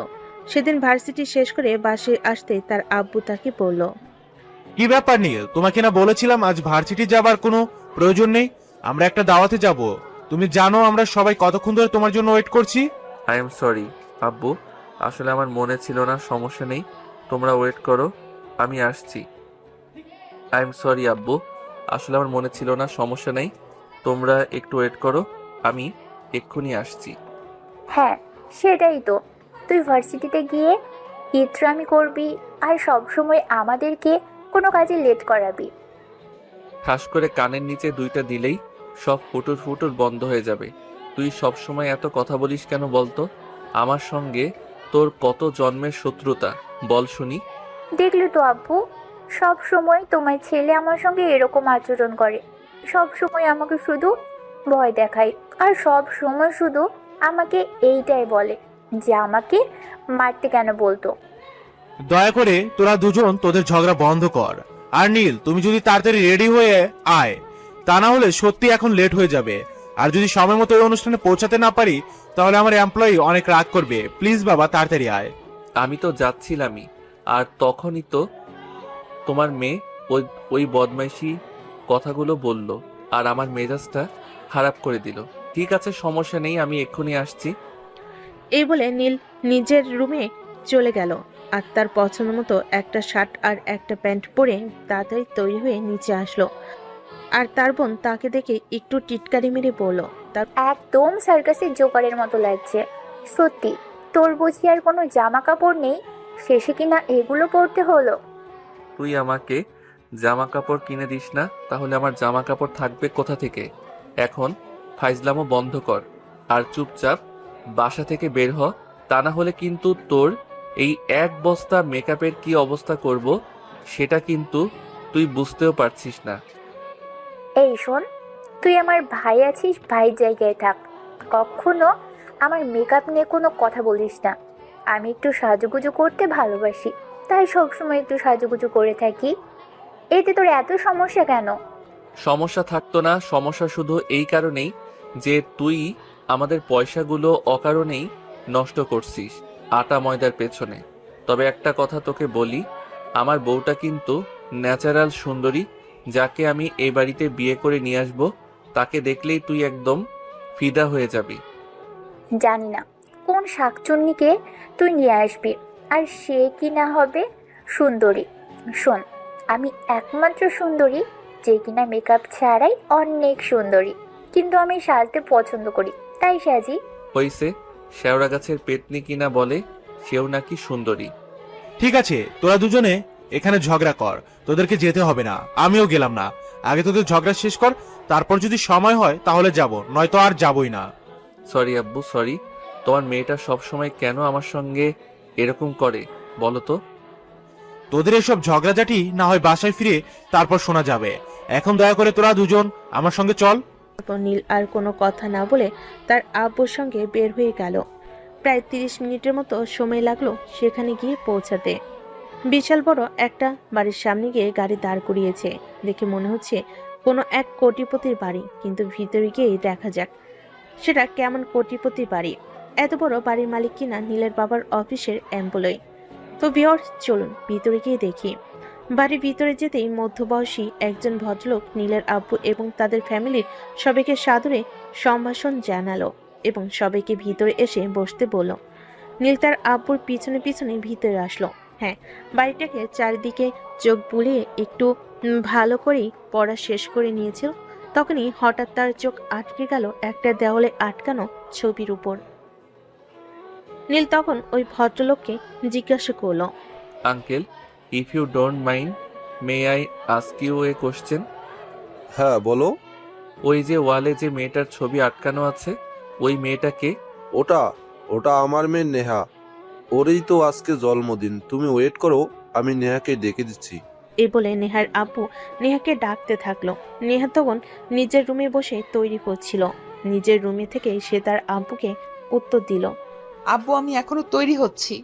সেদিন ভার্সিটি শেষ করে বাসে আসতে তার আব্বু তাকে বলল, কি ব্যাপার নীল, তোমাকে না বলেছিলাম আজ ভার্সিটি যাবার কোনো প্রয়োজন নেই, আমরা একটা দাওয়াতে যাব। তুমি জানো আমরা সবাই কতক্ষণ ধরে তোমার জন্য ওয়েট করছি। আই এম সরি আব্বু, আসলে আমার মনে ছিল না, সমস্যা নেই, তোমরা ওয়েট করো, আমি আসছি। আই এম সরি আব্বু, আসলে আমার মনে ছিল না, সমস্যা নেই, তোমরা একটু ওয়েট করো, আমি এক্ষুনি আসছি। হ্যাঁ, সেটাই তো। তুই ভার্সিটিতে গিয়ে ইত্রামি করবি আর সব সময় আমাদেরকে কোনো কাজে লেট করাবি। ঠাস করে কানের নিচে 2টা দিলেই সব ফুটুর ফুটুর বন্ধ হয়ে যাবে। তুই সব সময় এত কথা বলিস কেন বলতো? আমার সঙ্গে তোর কত জন্মের শত্রুতা, বল শুনি। দেখলি তো আব্বু, সব সময় তোমার ছেলে আমার সঙ্গে এরকম আচরণ করে। সব সময় আমাকে শুধু ভয় দেখায় আর সব সময় শুধু আমাকে এইটাই বলে যে আমাকে মারতে কেন বলতো। দয়া করে তোরা দুজন তোদের ঝগড়া বন্ধ কর। আর নীল, তুমি যদি তাড়াতাড়ি রেডি হয়ে আয়, তা না হলে সত্যি এখন লেট হয়ে যাবে। আর যদি সময় মতো ওই অনুষ্ঠানে পৌঁছাতে না পারি তাহলে আমার এমপ্লয়ি অনেক রাগ করবে। প্লিজ বাবা, তাড়াতাড়ি আয়। আমি তো যাচ্ছিলামই, আর তখনই তো তোমার মেয়ে ওই বদমাইশি কথাগুলো বলল আর আমার মেজাজটা খারাপ করে দিল। ঠিক আছে, সমস্যা নেই, আমি এক্ষুনি আসছি। এই বলে নীল নিজের রুমে চলে গেল আর তার পছন্দ মতো একটা শার্ট আর একটা প্যান্ট পরে তাড়াতাড়ি তৈরি হয়ে নিচে আসলো। আর তার বোন তাকে দেখে একটু টিটকারি মেরে বলল, একদম সার্কাসের জোকারের মতো লাগছে। সত্যি, তোর বুঝি আর কোনো জামা কাপড় নেই? শেষে কিনা এগুলো পরতে হলো। তুই আমাকে জামা কাপড় কিনে দিস না, তাহলে আমার জামা কাপড় থাকবে কোথা থেকে? এখন ফাইজলামও বন্ধ কর আর চুপচাপ বাসা থেকে বের হ, তা না হলে কিন্তু তোর এই 1 বস্তা মেকআপের কি অবস্থা করব সেটা কিন্তু তুই বুঝতেও পারছিস না। এই শোন, তুই আমার ভাই আছিস, ভাইয়ের জায়গায় থাক। কখনো আমার মেকআপ নিয়ে কোনো কথা বলিস না। আমি একটু সাজুগুজু করতে ভালোবাসি, তাই সবসময় একটু সাজুগুজু করে থাকি। এতে তোর এত সমস্যা কেন? সমস্যা থাকতো না, সমস্যা শুধু এই কারণেই যে তুই আমাদের পয়সাগুলো অকারণেই নষ্ট করছিস আটা ময়দার পেছনে। তবে একটা কথা তোকে বলি, আমার বউটা কিন্তু ন্যাচারাল সুন্দরী, যাকে আমি এই বাড়িতে বিয়ে করে নিয়ে আসবো, তাকে দেখলেই তুই একদম ফিদা হয়ে যাবি। জানি না কোন শাকচুন্নিকে তুই নিয়ে আসবি, আর সে কি না হবে সুন্দরী। শোন, আমি একমাত্র সুন্দরী যে কিনা মেকআপ ছাড়াই অনেক সুন্দরী, কিন্তু আমি সাজতে পছন্দ করি, তাই সাজি। হইছে, শেওড়া গাছের পেতনি কিনা বলে সেও নাকি সুন্দরী। ঠিক আছে, তোরা দুজনে এখানে ঝগড়া কর, তোদেরকে যেতে হবে না, আমিও গেলাম না। আগে তোদের ঝগড়া শেষ কর, তারপর যদি সময় হয় তাহলে যাব, নয়তো আর যাবই না। সরি আব্বু, সরি। তোমার মেয়েটা সব সময় কেন আমার সঙ্গে এরকম করে বলো তো? তোদের এসব ঝগড়াঝাটি না হয় বাসায় ফিরে তারপর শোনা যাবে। এখন দয়া করে তোরা দুজন আমার সঙ্গে চল। তারপর নীল আর কোনো কথা না বলে তার আব্বুর সঙ্গে বের হয়ে গেল। প্রায় 30 মিনিটের মতো সময় লাগলো সেখানে গিয়ে পৌঁছাতে। বিশাল বড় একটা বাড়ির সামনে গিয়ে গাড়ি দাঁড় করিয়েছে। দেখে মনে হচ্ছে কোনো এক কোটিপতির বাড়ি, কিন্তু ভিতরে গিয়ে দেখা যাক সেটা কেমন কোটিপতির বাড়ি। এত বড় বাড়ির মালিক কিনা নীলের বাবার অফিসের এমপ্লয়ি। তো ভিউয়ার্স, চলুন ভিতরে গিয়ে দেখি। বাড়ির ভিতরে যেতেই মধ্যবয়সী একজন ভদ্রলোক নীলের আব্বু এবং তাদের ফ্যামিলির সবাইকে সাদরে সম্ভাষণ জানালো এবং সবাইকে ভিতরে এসে বসতে বলল। নীল তার আব্বুর পিছনে পিছনে ভিতরে আসলো। হ্যাঁ, বাড়িটাকে চারিদিকে চোখ বুলিয়ে একটু ভালো করেই পড়া শেষ করে নিয়েছিল। তখনই হঠাৎ তার চোখ আটকে গেল একটা দেওয়ালে আটকানো ছবির উপর। নীল তখন ওই ভদ্রলোককে জিজ্ঞাসা করলো, uncle, if you don't mind, may I ask you a question? হ্যাঁ বলো। ওই যে ওয়ালে যে মেয়েটার ছবি আটকানো আছে, ওই মেয়েটাকে? ওটা ওটা আমার মেয়ে নেহা, ওরই তো আজকে জন্মদিন। তুমি ওয়েট করো, আমি নেহাকে ডেকে দিচ্ছি। এই বলে নেহার আব্বু নেহাকে ডাকতে থাকলো। নেহা তখন নিজের রুমে বসে তৈরি করছিল। নিজের রুমে থেকে সে তার আব্বুকে উত্তর দিল। আব্বু, আমি এখনো তৈরি হচ্ছি,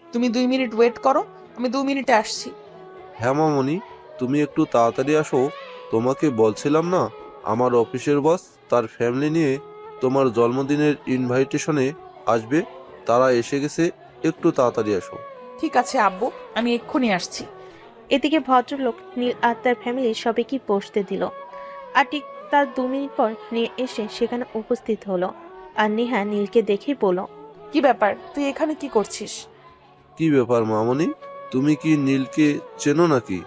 তুমি 2 মিনিট ওয়েট করো, আমি 2 মিনিটে আসছি। হ্যাঁ মামনি, তুমি একটু তাড়াতাড়ি আসো। তোমাকে বলছিলাম না, আমার অফিসের বস তার ফ্যামিলি নিয়ে তোমার জন্মদিনের ইনভাইটেশনে আসবে, তারা এসে গেছে, একটু তাড়াতাড়ি আসো। ঠিক আছে আব্বু, আমি এক্ষুনি আসছি। এদিকে ভদ্রলোক নীল আর তার ফ্যামিলি সবাইকে বসতে দিল। আর ঠিক তার 2 মিনিট পর নিয়ে এসে সেখানে উপস্থিত হলো। আর নেহা নীলকে দেখেই বলল, কি ব্যাপার, তুই এখানে কি করছিস? কি ব্যাপার মামনি, তুমি কি নীলকে চেনো নাকি?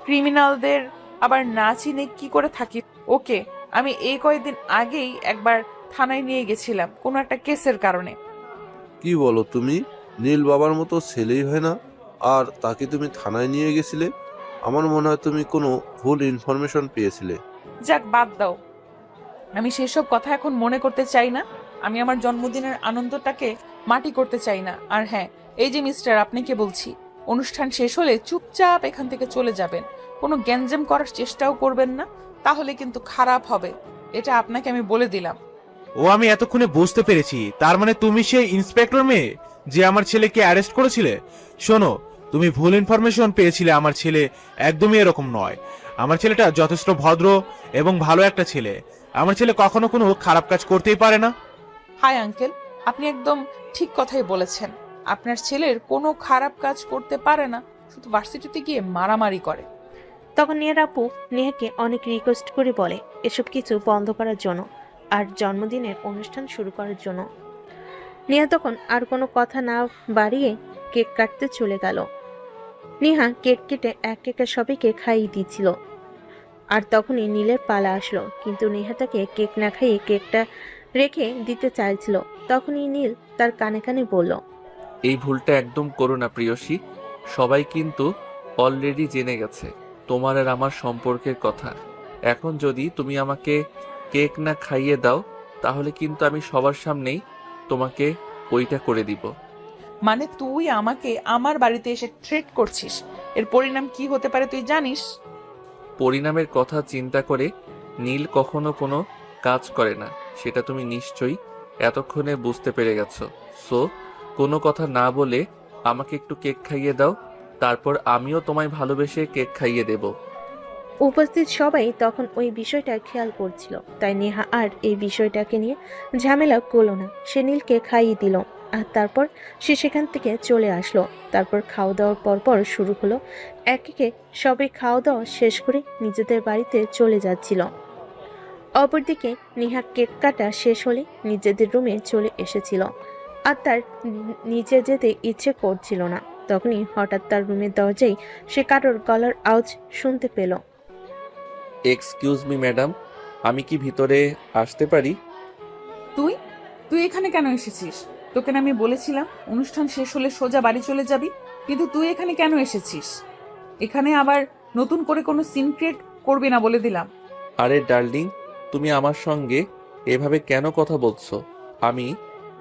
ক্রিমিনালদের আবার না চিনে কি করে থাকি? ওকে আমি এই কয়েকদিন আগেই একবার থানায় নিয়ে গেছিলাম কোনো একটা কেসের কারণে। কি বলো তুমি? নীল বাবার মতো ছেলেই হয় না, আর তাকে তুমি থানায় নিয়ে গেছিলে? আমার মনে হয় তুমি কোনো ভুল ইনফরমেশন পেয়েছিলে। যাক, বাদ দাও, আমি সেসব কথা এখন মনে করতে চাই না। আমি আমার জন্মদিনের আনন্দটাকে মাটি করতে চাই না। আর হ্যাঁ, এই যে মিস্টার, আপনাকে বলছি, অনুষ্ঠান শেষ হলে চুপচাপ এখান থেকে চলে যাবেন। কোনো গ্যাঞ্জাম করার চেষ্টাও করবেন না, তাহলে কিন্তু খারাপ হবে। এটা আপনাকে আমি বলে দিলাম। ও, আমি এতক্ষণে বুঝতে পেরেছি, তার মানে তুমি সেই ইন্সপেক্টর মেয়ে যে আমার ছেলেকে অ্যারেস্ট করেছিলে। শোনো, তুমি ভুল ইনফরমেশন পেয়েছিলে, আমার ছেলে একদমই এরকম নয়। আমার ছেলেটা যথেষ্ট ভদ্র এবং ভালো একটা ছেলে। আমার ছেলে কখনো কোনো খারাপ কাজ করতেই পারে না। হাই আঙ্কেল, আপনি একদম ঠিক কথাই বলেছেন। আপনার ছেলের কোনো খারাপ কাজ করতে পারে না, শুধু ভার্সিটিতে গিয়ে মারামারি করে। তখন নেহার আপু নেহাকে অনেক রিকোয়েস্ট করে বলে এসব কিছু বন্ধ করার জন্য আর জন্মদিনের অনুষ্ঠান শুরু করার জন্য। নেহা তখন আর কোনো কথা না বাড়িয়ে কেক কাটতে চলে গেল। নেহা কেক কেটে এক একে সবাইকে খাইয়ে দিচ্ছিল। আর তখনই নীলের পালা আসলো, কিন্তু নেহা তাকে কেক না খাইয়ে কেকটা রেখে দিতে চাইছিল। তখনই নীল তার কানে কানে বলল, এই ভুলটা একদম করো না প্রিয়সী। সবাই কিন্তু অলরেডি জেনে গেছে তোমার আর আমার সম্পর্কের কথা। এখন যদি তুমি আমাকে কেক না খাইয়ে দাও, তাহলে কিন্তু আমি সবার সামনেই তোমাকে ওইটা করে দিব। মানে তুই আমাকে আমার বাড়িতে এসে থ্রেট করছিস? এর পরিণাম কি হতে পারে তুই জানিস? পরিণামের কথা চিন্তা করে নীল কখনো কোনো কাজ করে না, সেটা তুমি নিশ্চয়ই এতক্ষণে বুঝতে পেরে গেছো। সো কোনো কথা না বলে আমাকে একটু কেক খাইয়ে দাও, তারপর আমিও তোমায় ভালোবেসে কেক খাইয়ে দেব। উপস্থিত সবাই তখন ওই বিষয়টা খেয়াল করছিল, তাই নেহা আর এই বিষয়টাকে নিয়ে ঝামেলা করলো না। সে নীলকে খাইয়ে দিল আর তারপর সে সেখান থেকে চলে আসলো। তারপর খাওয়া দাওয়ার পরপর শুরু হলো এক একে সবাই খাওয়া দাওয়া শেষ করে নিজেদের বাড়িতে চলে যাচ্ছিল। অপরদিকে নেহা কেক কাটা শেষ হলে নিজেদের রুমে চলে এসেছিল আর তার নিচে যেতে ইচ্ছে করছিল না। তখনই হঠাৎ তার রুমের দরজায় সে কারোর গলার আওয়াজ শুনতে পেল। এক্সকিউজ মি ম্যাডাম, আমি কি ভিতরে আসতে পারি? তুই তুই এখানে কেন এসেছিস? তোকে না আমি বলেছিলাম অনুষ্ঠান শেষ হলে সোজা বাড়ি চলে যাবি, কিন্তু তুই এখানে কেন এসেছিস? এখানে আবার নতুন করে কোনো সিন ক্রিয়েট করবি না বলে দিলাম। আরে ডার্লিং, তুমি আমার সঙ্গে এভাবে কেন কথা বলছো? আমি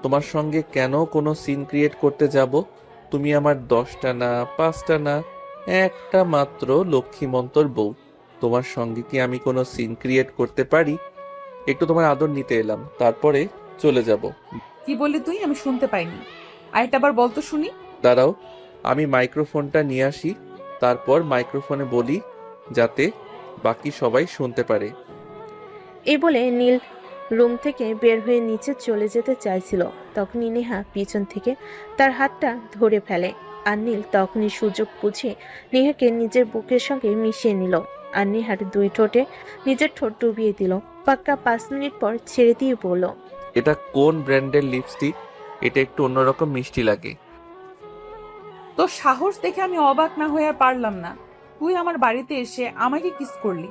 তোমার সঙ্গে কেন কোনো সিন ক্রিয়েট করতে যাব? তুমি আমার 10টা না 5টা না, একটা মাত্র লক্ষ্মীমন্তর বউ। তোমার সঙ্গে কি আমি কোনো সিন ক্রিয়েট করতে পারি? একটু তোমার আদর নিতে এলাম, তারপরে চলে যাব। কি বললি তুই? আমি শুনতে পাইনি, আরেকটা বার বলতো শুনি। দাঁড়াও, আমি মাইক্রোফোনটা নিয়ে আসি, তারপর মাইক্রোফোনে বলি, যাতে বাকি সবাই শুনতে পারে। এই বলে নীল রুম থেকে বের হয়ে নিচে চলে যেতে চাইছিল। তখনই নেহা পিছন থেকে তার হাতটা ধরে ফেলে আর নীল তখনই সুযোগ বুঝে নেহাকে নিজের বুকের সঙ্গে মিশিয়ে নিল আর নেহার 2 ঠোঁটে নিজের ঠোঁট ডুবিয়ে দিল। পাক্কা 5 মিনিট পর ছেড়ে দিয়ে বলল, এটা কোন ব্র্যান্ডের লিপস্টিক? এটা একটু অন্যরকম মিষ্টি লাগে। তোর সাহস দেখে আমি অবাক না হয়ে আর পারলাম না। তুই আমার বাড়িতে এসে আমাকে কিস করলি?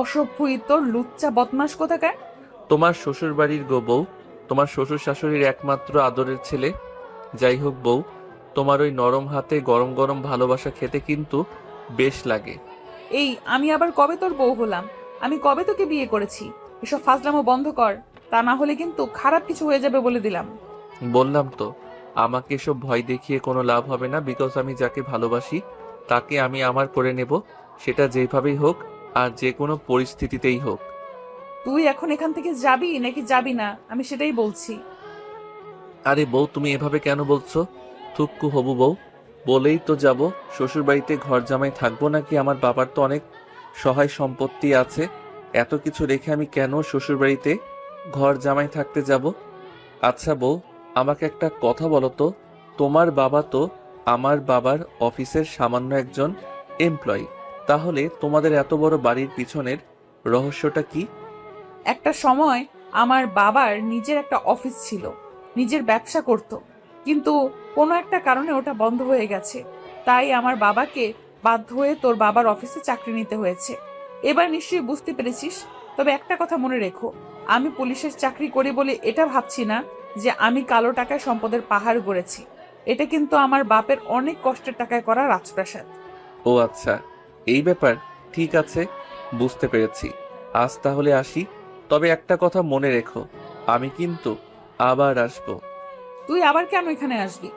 অসভ্যই তোর, লুচ্চা বদমাস কোথাকার। তোমার শ্বশুর বাড়ির গো বউ, তোমার শ্বশুর শাশুড়ির একমাত্র আদরের ছেলে। যাই হোক বউ, তোমার ওই নরম হাতে গরম গরম ভালোবাসা খেতে কিন্তু বেশ লাগে। এই, আমি আবার কবে তোর বউ হলাম? আমি কবে তোকে বিয়ে করেছি? এসব ফাজলামো বন্ধ কর, তা না হলে কিন্তু খারাপ কিছু হয়ে যাবে বলে দিলাম। বললাম তো, আমাকে এসব ভয় দেখিয়ে কোনো লাভ হবে না, বিকজ আমি যাকে ভালোবাসি তাকে আমি আমার করে নেব, সেটা যেভাবেই হোক আর যে কোনো পরিস্থিতিতেই হোক। তুই এখন এখান থেকে যাবি নাকি যাবি না, আমি সেটাই বলছি। আরে বউ, তুমি এভাবে কেন বলছো? থুক্কু হবু বউ, বলেই তো যাব। শ্বশুর বাড়িতে ঘর জামাই থাকবো নাকি? আমার বাবার তো অনেক সহায় সম্পত্তি আছে, এত কিছু রেখে আমি কেন শ্বশুর বাড়িতে ঘর জামাই থাকতে যাব? আচ্ছা বউ, আমাকে একটা কথা বলো তো, তোমার বাবা তো আমার বাবার অফিসের সামান্য একজন এমপ্লয়ি, তাহলে তোমাদের এত বড় বাড়ির পিছনের রহস্যটা কি? একটা সময় আমার বাবার নিজের একটা অফিস ছিল, নিজের ব্যবসা করত, কিন্তু কোনো একটা কারণে ওটা বন্ধ হয়ে গেছে। তাই আমার বাবাকে বাধ্য হয়ে তোর বাবার অফিসে চাকরি নিতে হয়েছে। এবার নিশ্চয়ই বুঝতে পেরেছিস। তবে একটা কথা মনে রেখো, আমি পুলিশের চাকরি করি বলে এটা ভাবছি না যে আমি কালো টাকায় সম্পদের পাহাড় গড়েছি। এটা কিন্তু আমার বাপের অনেক কষ্টের টাকায় করা রাজপ্রাসাদ। ও আচ্ছা, এই ব্যাপার। ঠিক আছে, বুঝতে পেরেছি। আজ তাহলে আসি। তবে একটা কথা মনে রেখো, আমি কিন্তু আবার আসবো। তুই আবার কেন এখানে আসবি?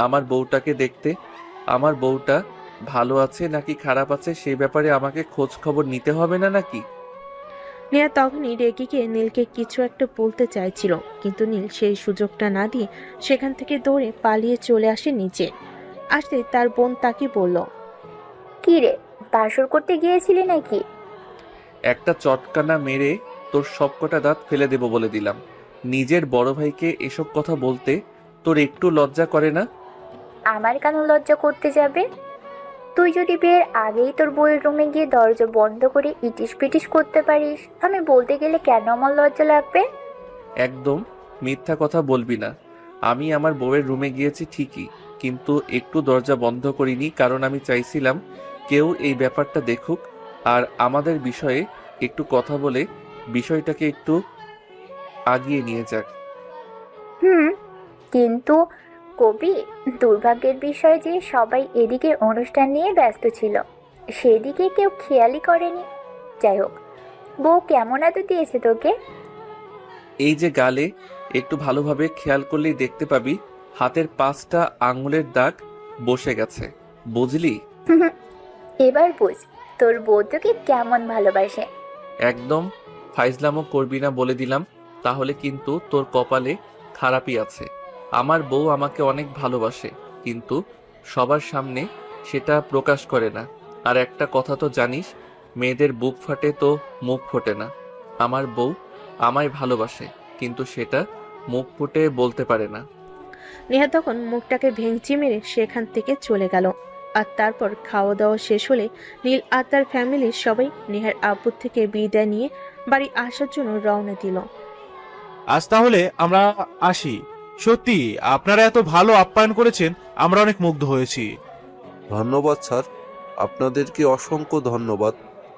আমার বউটাকে দেখতে। আমার বউটা ভালো আছে নাকি খারাপ আছে সেই ব্যাপারে আমাকে খোঁজ খবর নিতে হবে না নাকি? নেহা তখনই রেগে গিয়ে নীলকে কিছু একটা বলতে চাইছিল, কিন্তু নীল সেই সুযোগটা না দিয়ে সেখান থেকে দৌড়ে পালিয়ে চলে আসে নিচে। আসতে তার বোন তাকে বলল, কি রে, বাসর করতে গিয়েছিলি নাকি? একটা চটকানা মেরে তোর সবকটা দাঁত ফেলে দেব বলে দিলাম। নিজের বড় ভাইকে এসব কথা বলতে তোর একটু লজ্জা করে না? আমার কেন লজ্জা করতে যাবে? তুই যদি বিয়ের আগেই তোর বউয়ের রুমে গিয়ে দরজা বন্ধ করে ইটিস পিটিস করতে পারিস, আমি বলতে গেলে কেন আমার লজ্জা লাগবে? একদম মিথ্যা কথা বলবি না। আমি আমার বউয়ের রুমে গিয়েছি ঠিকই, কিন্তু একটু দরজা বন্ধ করিনি, কারণ আমি চাইছিলাম কেউ এই ব্যাপারটা দেখুক আর আমাদের বিষয়ে একটু কথা বলে বিষয়টাকে একটু আগিয়ে নিয়ে যাক। হুম, কিন্তু কবি, দুর্ভাগ্যের বিষয় যে সবাই এদিকে অনুষ্ঠান নিয়ে ব্যস্ত ছিল, সেদিকে কেউ খেয়ালই করেনি। যাই হোক, বউ কেমন এত দিয়েছে তোকে? এই যে গালে, একটু ভালোভাবে খেয়াল করলেই দেখতে পাবি হাতের 5টা আঙুলের দাগ বসে গেছে, বুঝলি? এবার বুঝ তোর বউ তোকে কেমন ভালোবাসে। একদম ফাইজলামো করবি না বলে দিলাম, তাহলে কিন্তু তোর কপালে খারাপই আছে। আমার বউ আমাকে অনেক ভালোবাসে, কিন্তু সবার সামনে সেটা প্রকাশ করে না। আর একটা কথা তো জানিস, মেয়েদের বুক ফাটে তো মুখ ফোটে না। আমার বউ আমায় ভালোবাসে, কিন্তু সেটা মুখ ফুটে বলতে পারে না। নেহা তখন মুখটাকে ভেঙচি মেরে সেখান থেকে চলে গেল। আর তারপর খাওয়া দাওয়া শেষ হলে নীল আর তার ফ্যামিলির সবাই নেহার আব্বুর থেকে বিদায় নিয়ে বাড়ি আসার জন্য রওনা দিল। আজ তাহলে আমরা আসি। সত্যি আপনারা এত ভালো আপ্যায়ন করেছেন, আমরা অনেক মুগ্ধ হয়েছি। ধন্যবাদ স্যার, আপনাদেরকে অসংখ্য ধন্যবাদ।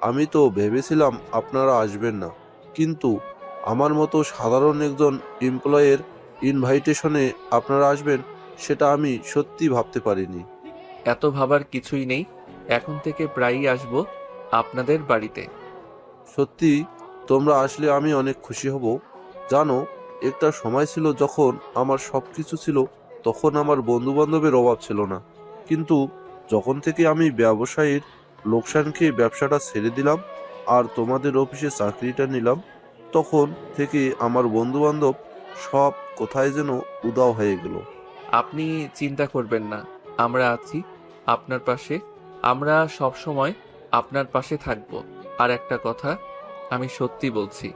আমি তো ভেবেছিলাম আপনারা আসবেন না, কিন্তু আমার মতো সাধারণ একজন এমপ্লয়ের ইনভাইটেশনে আপনারা আসবেন সেটা আমি সত্যি ভাবতে পারিনি। এত ভাবার কিছুই নেই, এখন থেকে প্রায়ই আসবো আপনাদের বাড়িতে। সত্যি তোমরা আসলে আমি অনেক খুশি হব। জানো, একটা সময় ছিল যখন আমার সব কিছু ছিল, তখন আমার বন্ধু বান্ধবের অভাব ছিল না, কিন্তু যখন থেকে আমি ব্যবসায়ীর লোকসান খেয়ে ব্যবসাটা ছেড়ে দিলাম আর তোমাদের অফিসে চাকরিটা নিলাম, তখন থেকে আমার বন্ধু বান্ধব সব কোথায় যেন উধাও হয়ে গেল। আপনি চিন্তা করবেন না, আমরা আছি আপনার পাশে। আমরা সব সময় আপনার পাশে থাকব। আর একটা কথা, আমি সত্যি বলছি,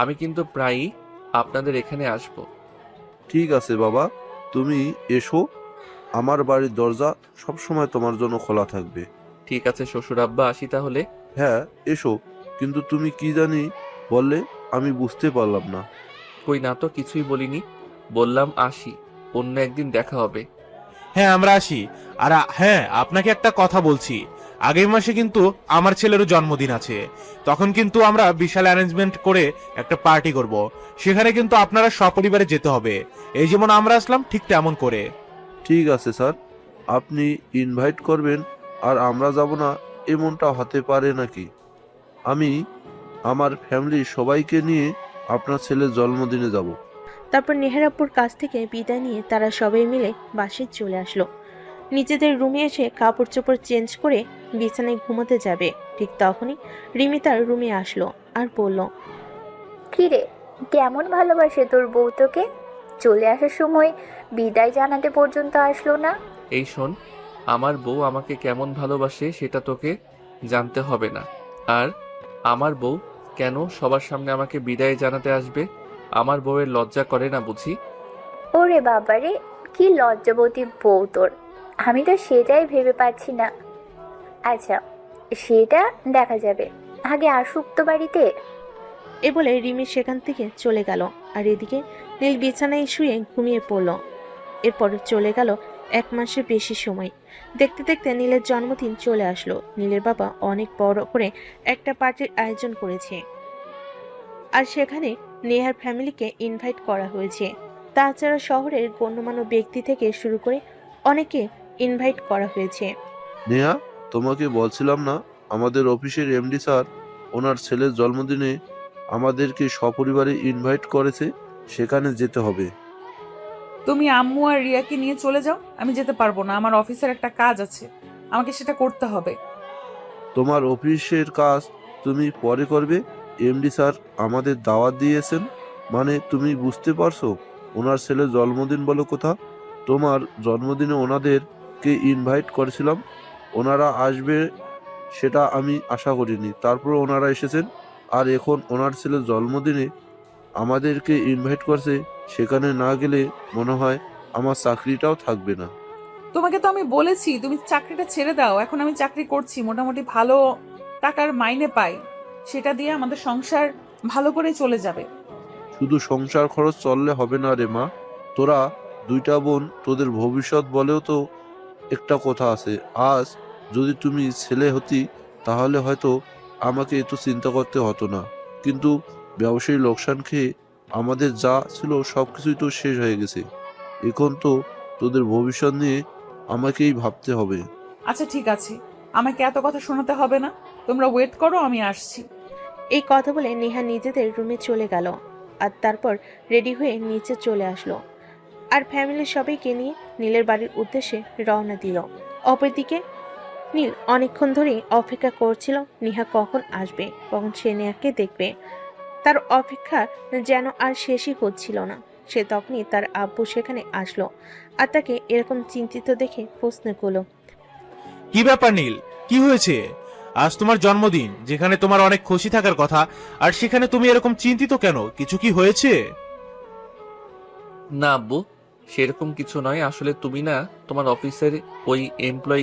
আমি কিন্তু প্রায়ই আপনাদের এখানে আসব। ঠিক আছে বাবা, তুমি এসো, আমার বাড়ির দরজা সবসময় তোমার জন্য খোলা থাকবে। ঠিক আছে শ্বশুর আব্বা, আসি তাহলে। হ্যাঁ এসো, কিন্তু তুমি কি জানি বললে, আমি বুঝতে পারলাম না। কই না তো, কিছুই বলিনি, বললাম আসি, অন্য একদিন দেখা হবে। হ্যাঁ আমরা আসি। আর হ্যাঁ, আপনাকে একটা কথা বলছি, আগামী মাসে কিন্তু আমার ছেলেরও জন্মদিন আছে। তখন কিন্তু আমরা বিশাল অ্যারেঞ্জমেন্ট করে একটা পার্টি করব। সেখানে কিন্তু আপনারা সপরিবারে যেতে হবে, এই যেমন আমরা আসলাম ঠিক তেমন করে। ঠিক আছে স্যার, আপনি ইনভাইট করবেন আর আমরা যাব না, এমনটা হতে পারে নাকি? আমি আমার ফ্যামিলির সবাইকে নিয়ে আপনার ছেলের জন্মদিনে যাব। তারপর নেহার আব্বুর কাছ থেকে বিদায় নিয়ে তারা সবাই মিলে বাসে চলে আসলো। নিজেদের রুমে এসে কাপড় চোপড় চেঞ্জ করে বিছানায় ঘুমোতে যাবে, ঠিক তখনই রিমি তার রুমে আসলো আর বলল, কিরে, কেমন ভালোবাসে তোর বউ তোকে? চলে আসার সময় বিদায় জানাতে পর্যন্ত আসলো না। এই শোন, আমার বউ আমাকে কেমন ভালোবাসে সেটা তোকে জানতে হবে না। আর আমার বউ কেন সবার সামনে আমাকে বিদায় জানাতে আসবে? আমার বউয়ের লজ্জা করে না বুঝি? ওরে বাবারে, কি লজ্জাবতী বউ তোর! আমি তো সেটাই ভেবে পাচ্ছি না। আচ্ছা, সেটা দেখা যাবে, আগে আসুক তো বাড়িতে। এ বলে রিমি সেখান থেকে চলে গেল। আর এদিকে নীল বিছানায় শুয়ে ঘুমিয়ে পড়ল। এরপর চলে গেল 1 মাসের বেশি সময়। দেখতে দেখতে নীলের জন্মদিন চলে আসলো। নীলের বাবা অনেক বড় করে একটা পার্টির আয়োজন করেছে, আর সেখানে নেহার ফ্যামিলিকে ইনভাইট করা হয়েছে। তাছাড়া শহরের গণ্যমান্য ব্যক্তি থেকে শুরু করে অনেকে ইনভাইট করা হয়েছে। নেহা, তোমাকে বলছিলাম না আমাদের অফিসের এমডি স্যার ওনার ছেলের জন্মদিনে আমাদেরকে সপরিবারে ইনভাইট করেছে, সেখানে যেতে হবে। তুমি আম্মু আর রিয়াকে নিয়ে চলে যাও, আমি যেতে পারবো না। আমার অফিসের একটা কাজ আছে, আমাকে সেটা করতে হবে। তোমার অফিসের কাজ তুমি পরে করবে। এমডি স্যার আমাদের দাওয়াত দিয়েছেন, মানে তুমি বুঝতে পারছো? ওনার ছেলের জন্মদিন বলো কথা। তোমার জন্মদিনে ওনাদেরকে ইনভাইট করেছিলাম, ওনারা আসবে সেটা আমি আশা করিনি, তারপর ওনারা এসেছেন। আর এখন ওনার ছেলের জন্মদিনে আমাদেরকে ইনভাইট করছে, সেখানে না গেলে মনে হয় আমার চাকরিটাও থাকবে না। তোমাকে তো আমি বলেছি তুমি চাকরিটা ছেড়ে দাও। এখন আমি চাকরি করছি, মোটামুটি ভালো টাকার মাইনে পাই, সেটা দিয়ে আমাদের সংসার ভালো করে চলে যাবে। শুধু সংসার খরচ চললে হবে না রে মা। তোরা 2টা বোন, তোদের ভবিষ্যৎ বলেও তো একটা কথা আছে। আজ যদি তুমি ছেলে হতি তাহলে হয়তো আমাকে এত চিন্তা করতে হতো না, কিন্তু ব্যবসায়ী লোকসান খেয়ে আমাদের যা ছিল সবকিছুই তো শেষ হয়ে গেছে। এখন তো তোদের ভবিষ্যৎ নিয়ে আমাকেই ভাবতে হবে। আচ্ছা ঠিক আছে, আমাকে এত কথা শোনাতে হবে না, তোমরা ওয়েট করো, আমি আসছি। এই কথা বলে নেহা নিজেদের রুমে চলে গেল। আর তারপর রেডি হয়ে নিচে চলে আসলো, আর ফ্যামিলির সবাইকে নিয়ে নীলের বাড়ির উদ্দেশ্যে রওনা দিল। অপরদিকে নীল অনেকক্ষণ ধরেই অপেক্ষা করছিল নেহা কখন আসবে, কখন সে নেহাকে দেখবে। তার অপেক্ষা যেন আর শেষই হচ্ছিল না। সে তখনই তার আব্বু সেখানে আসলো, আর তাকে এরকম চিন্তিত দেখে প্রশ্ন করলো, কি ব্যাপার নীল, কি হয়েছে? আজ তোমার জন্মদিন, যেখানে তোমার অনেক খুশি থাকার কথা, আর সেখানে তুমি এরকম চিন্তিত কেন? কিছু কি হয়েছে? না আব্বু, সেরকম কিছু নয়। আসলে তুমি না তোমার অফিসের ওই এমপ্লয়ি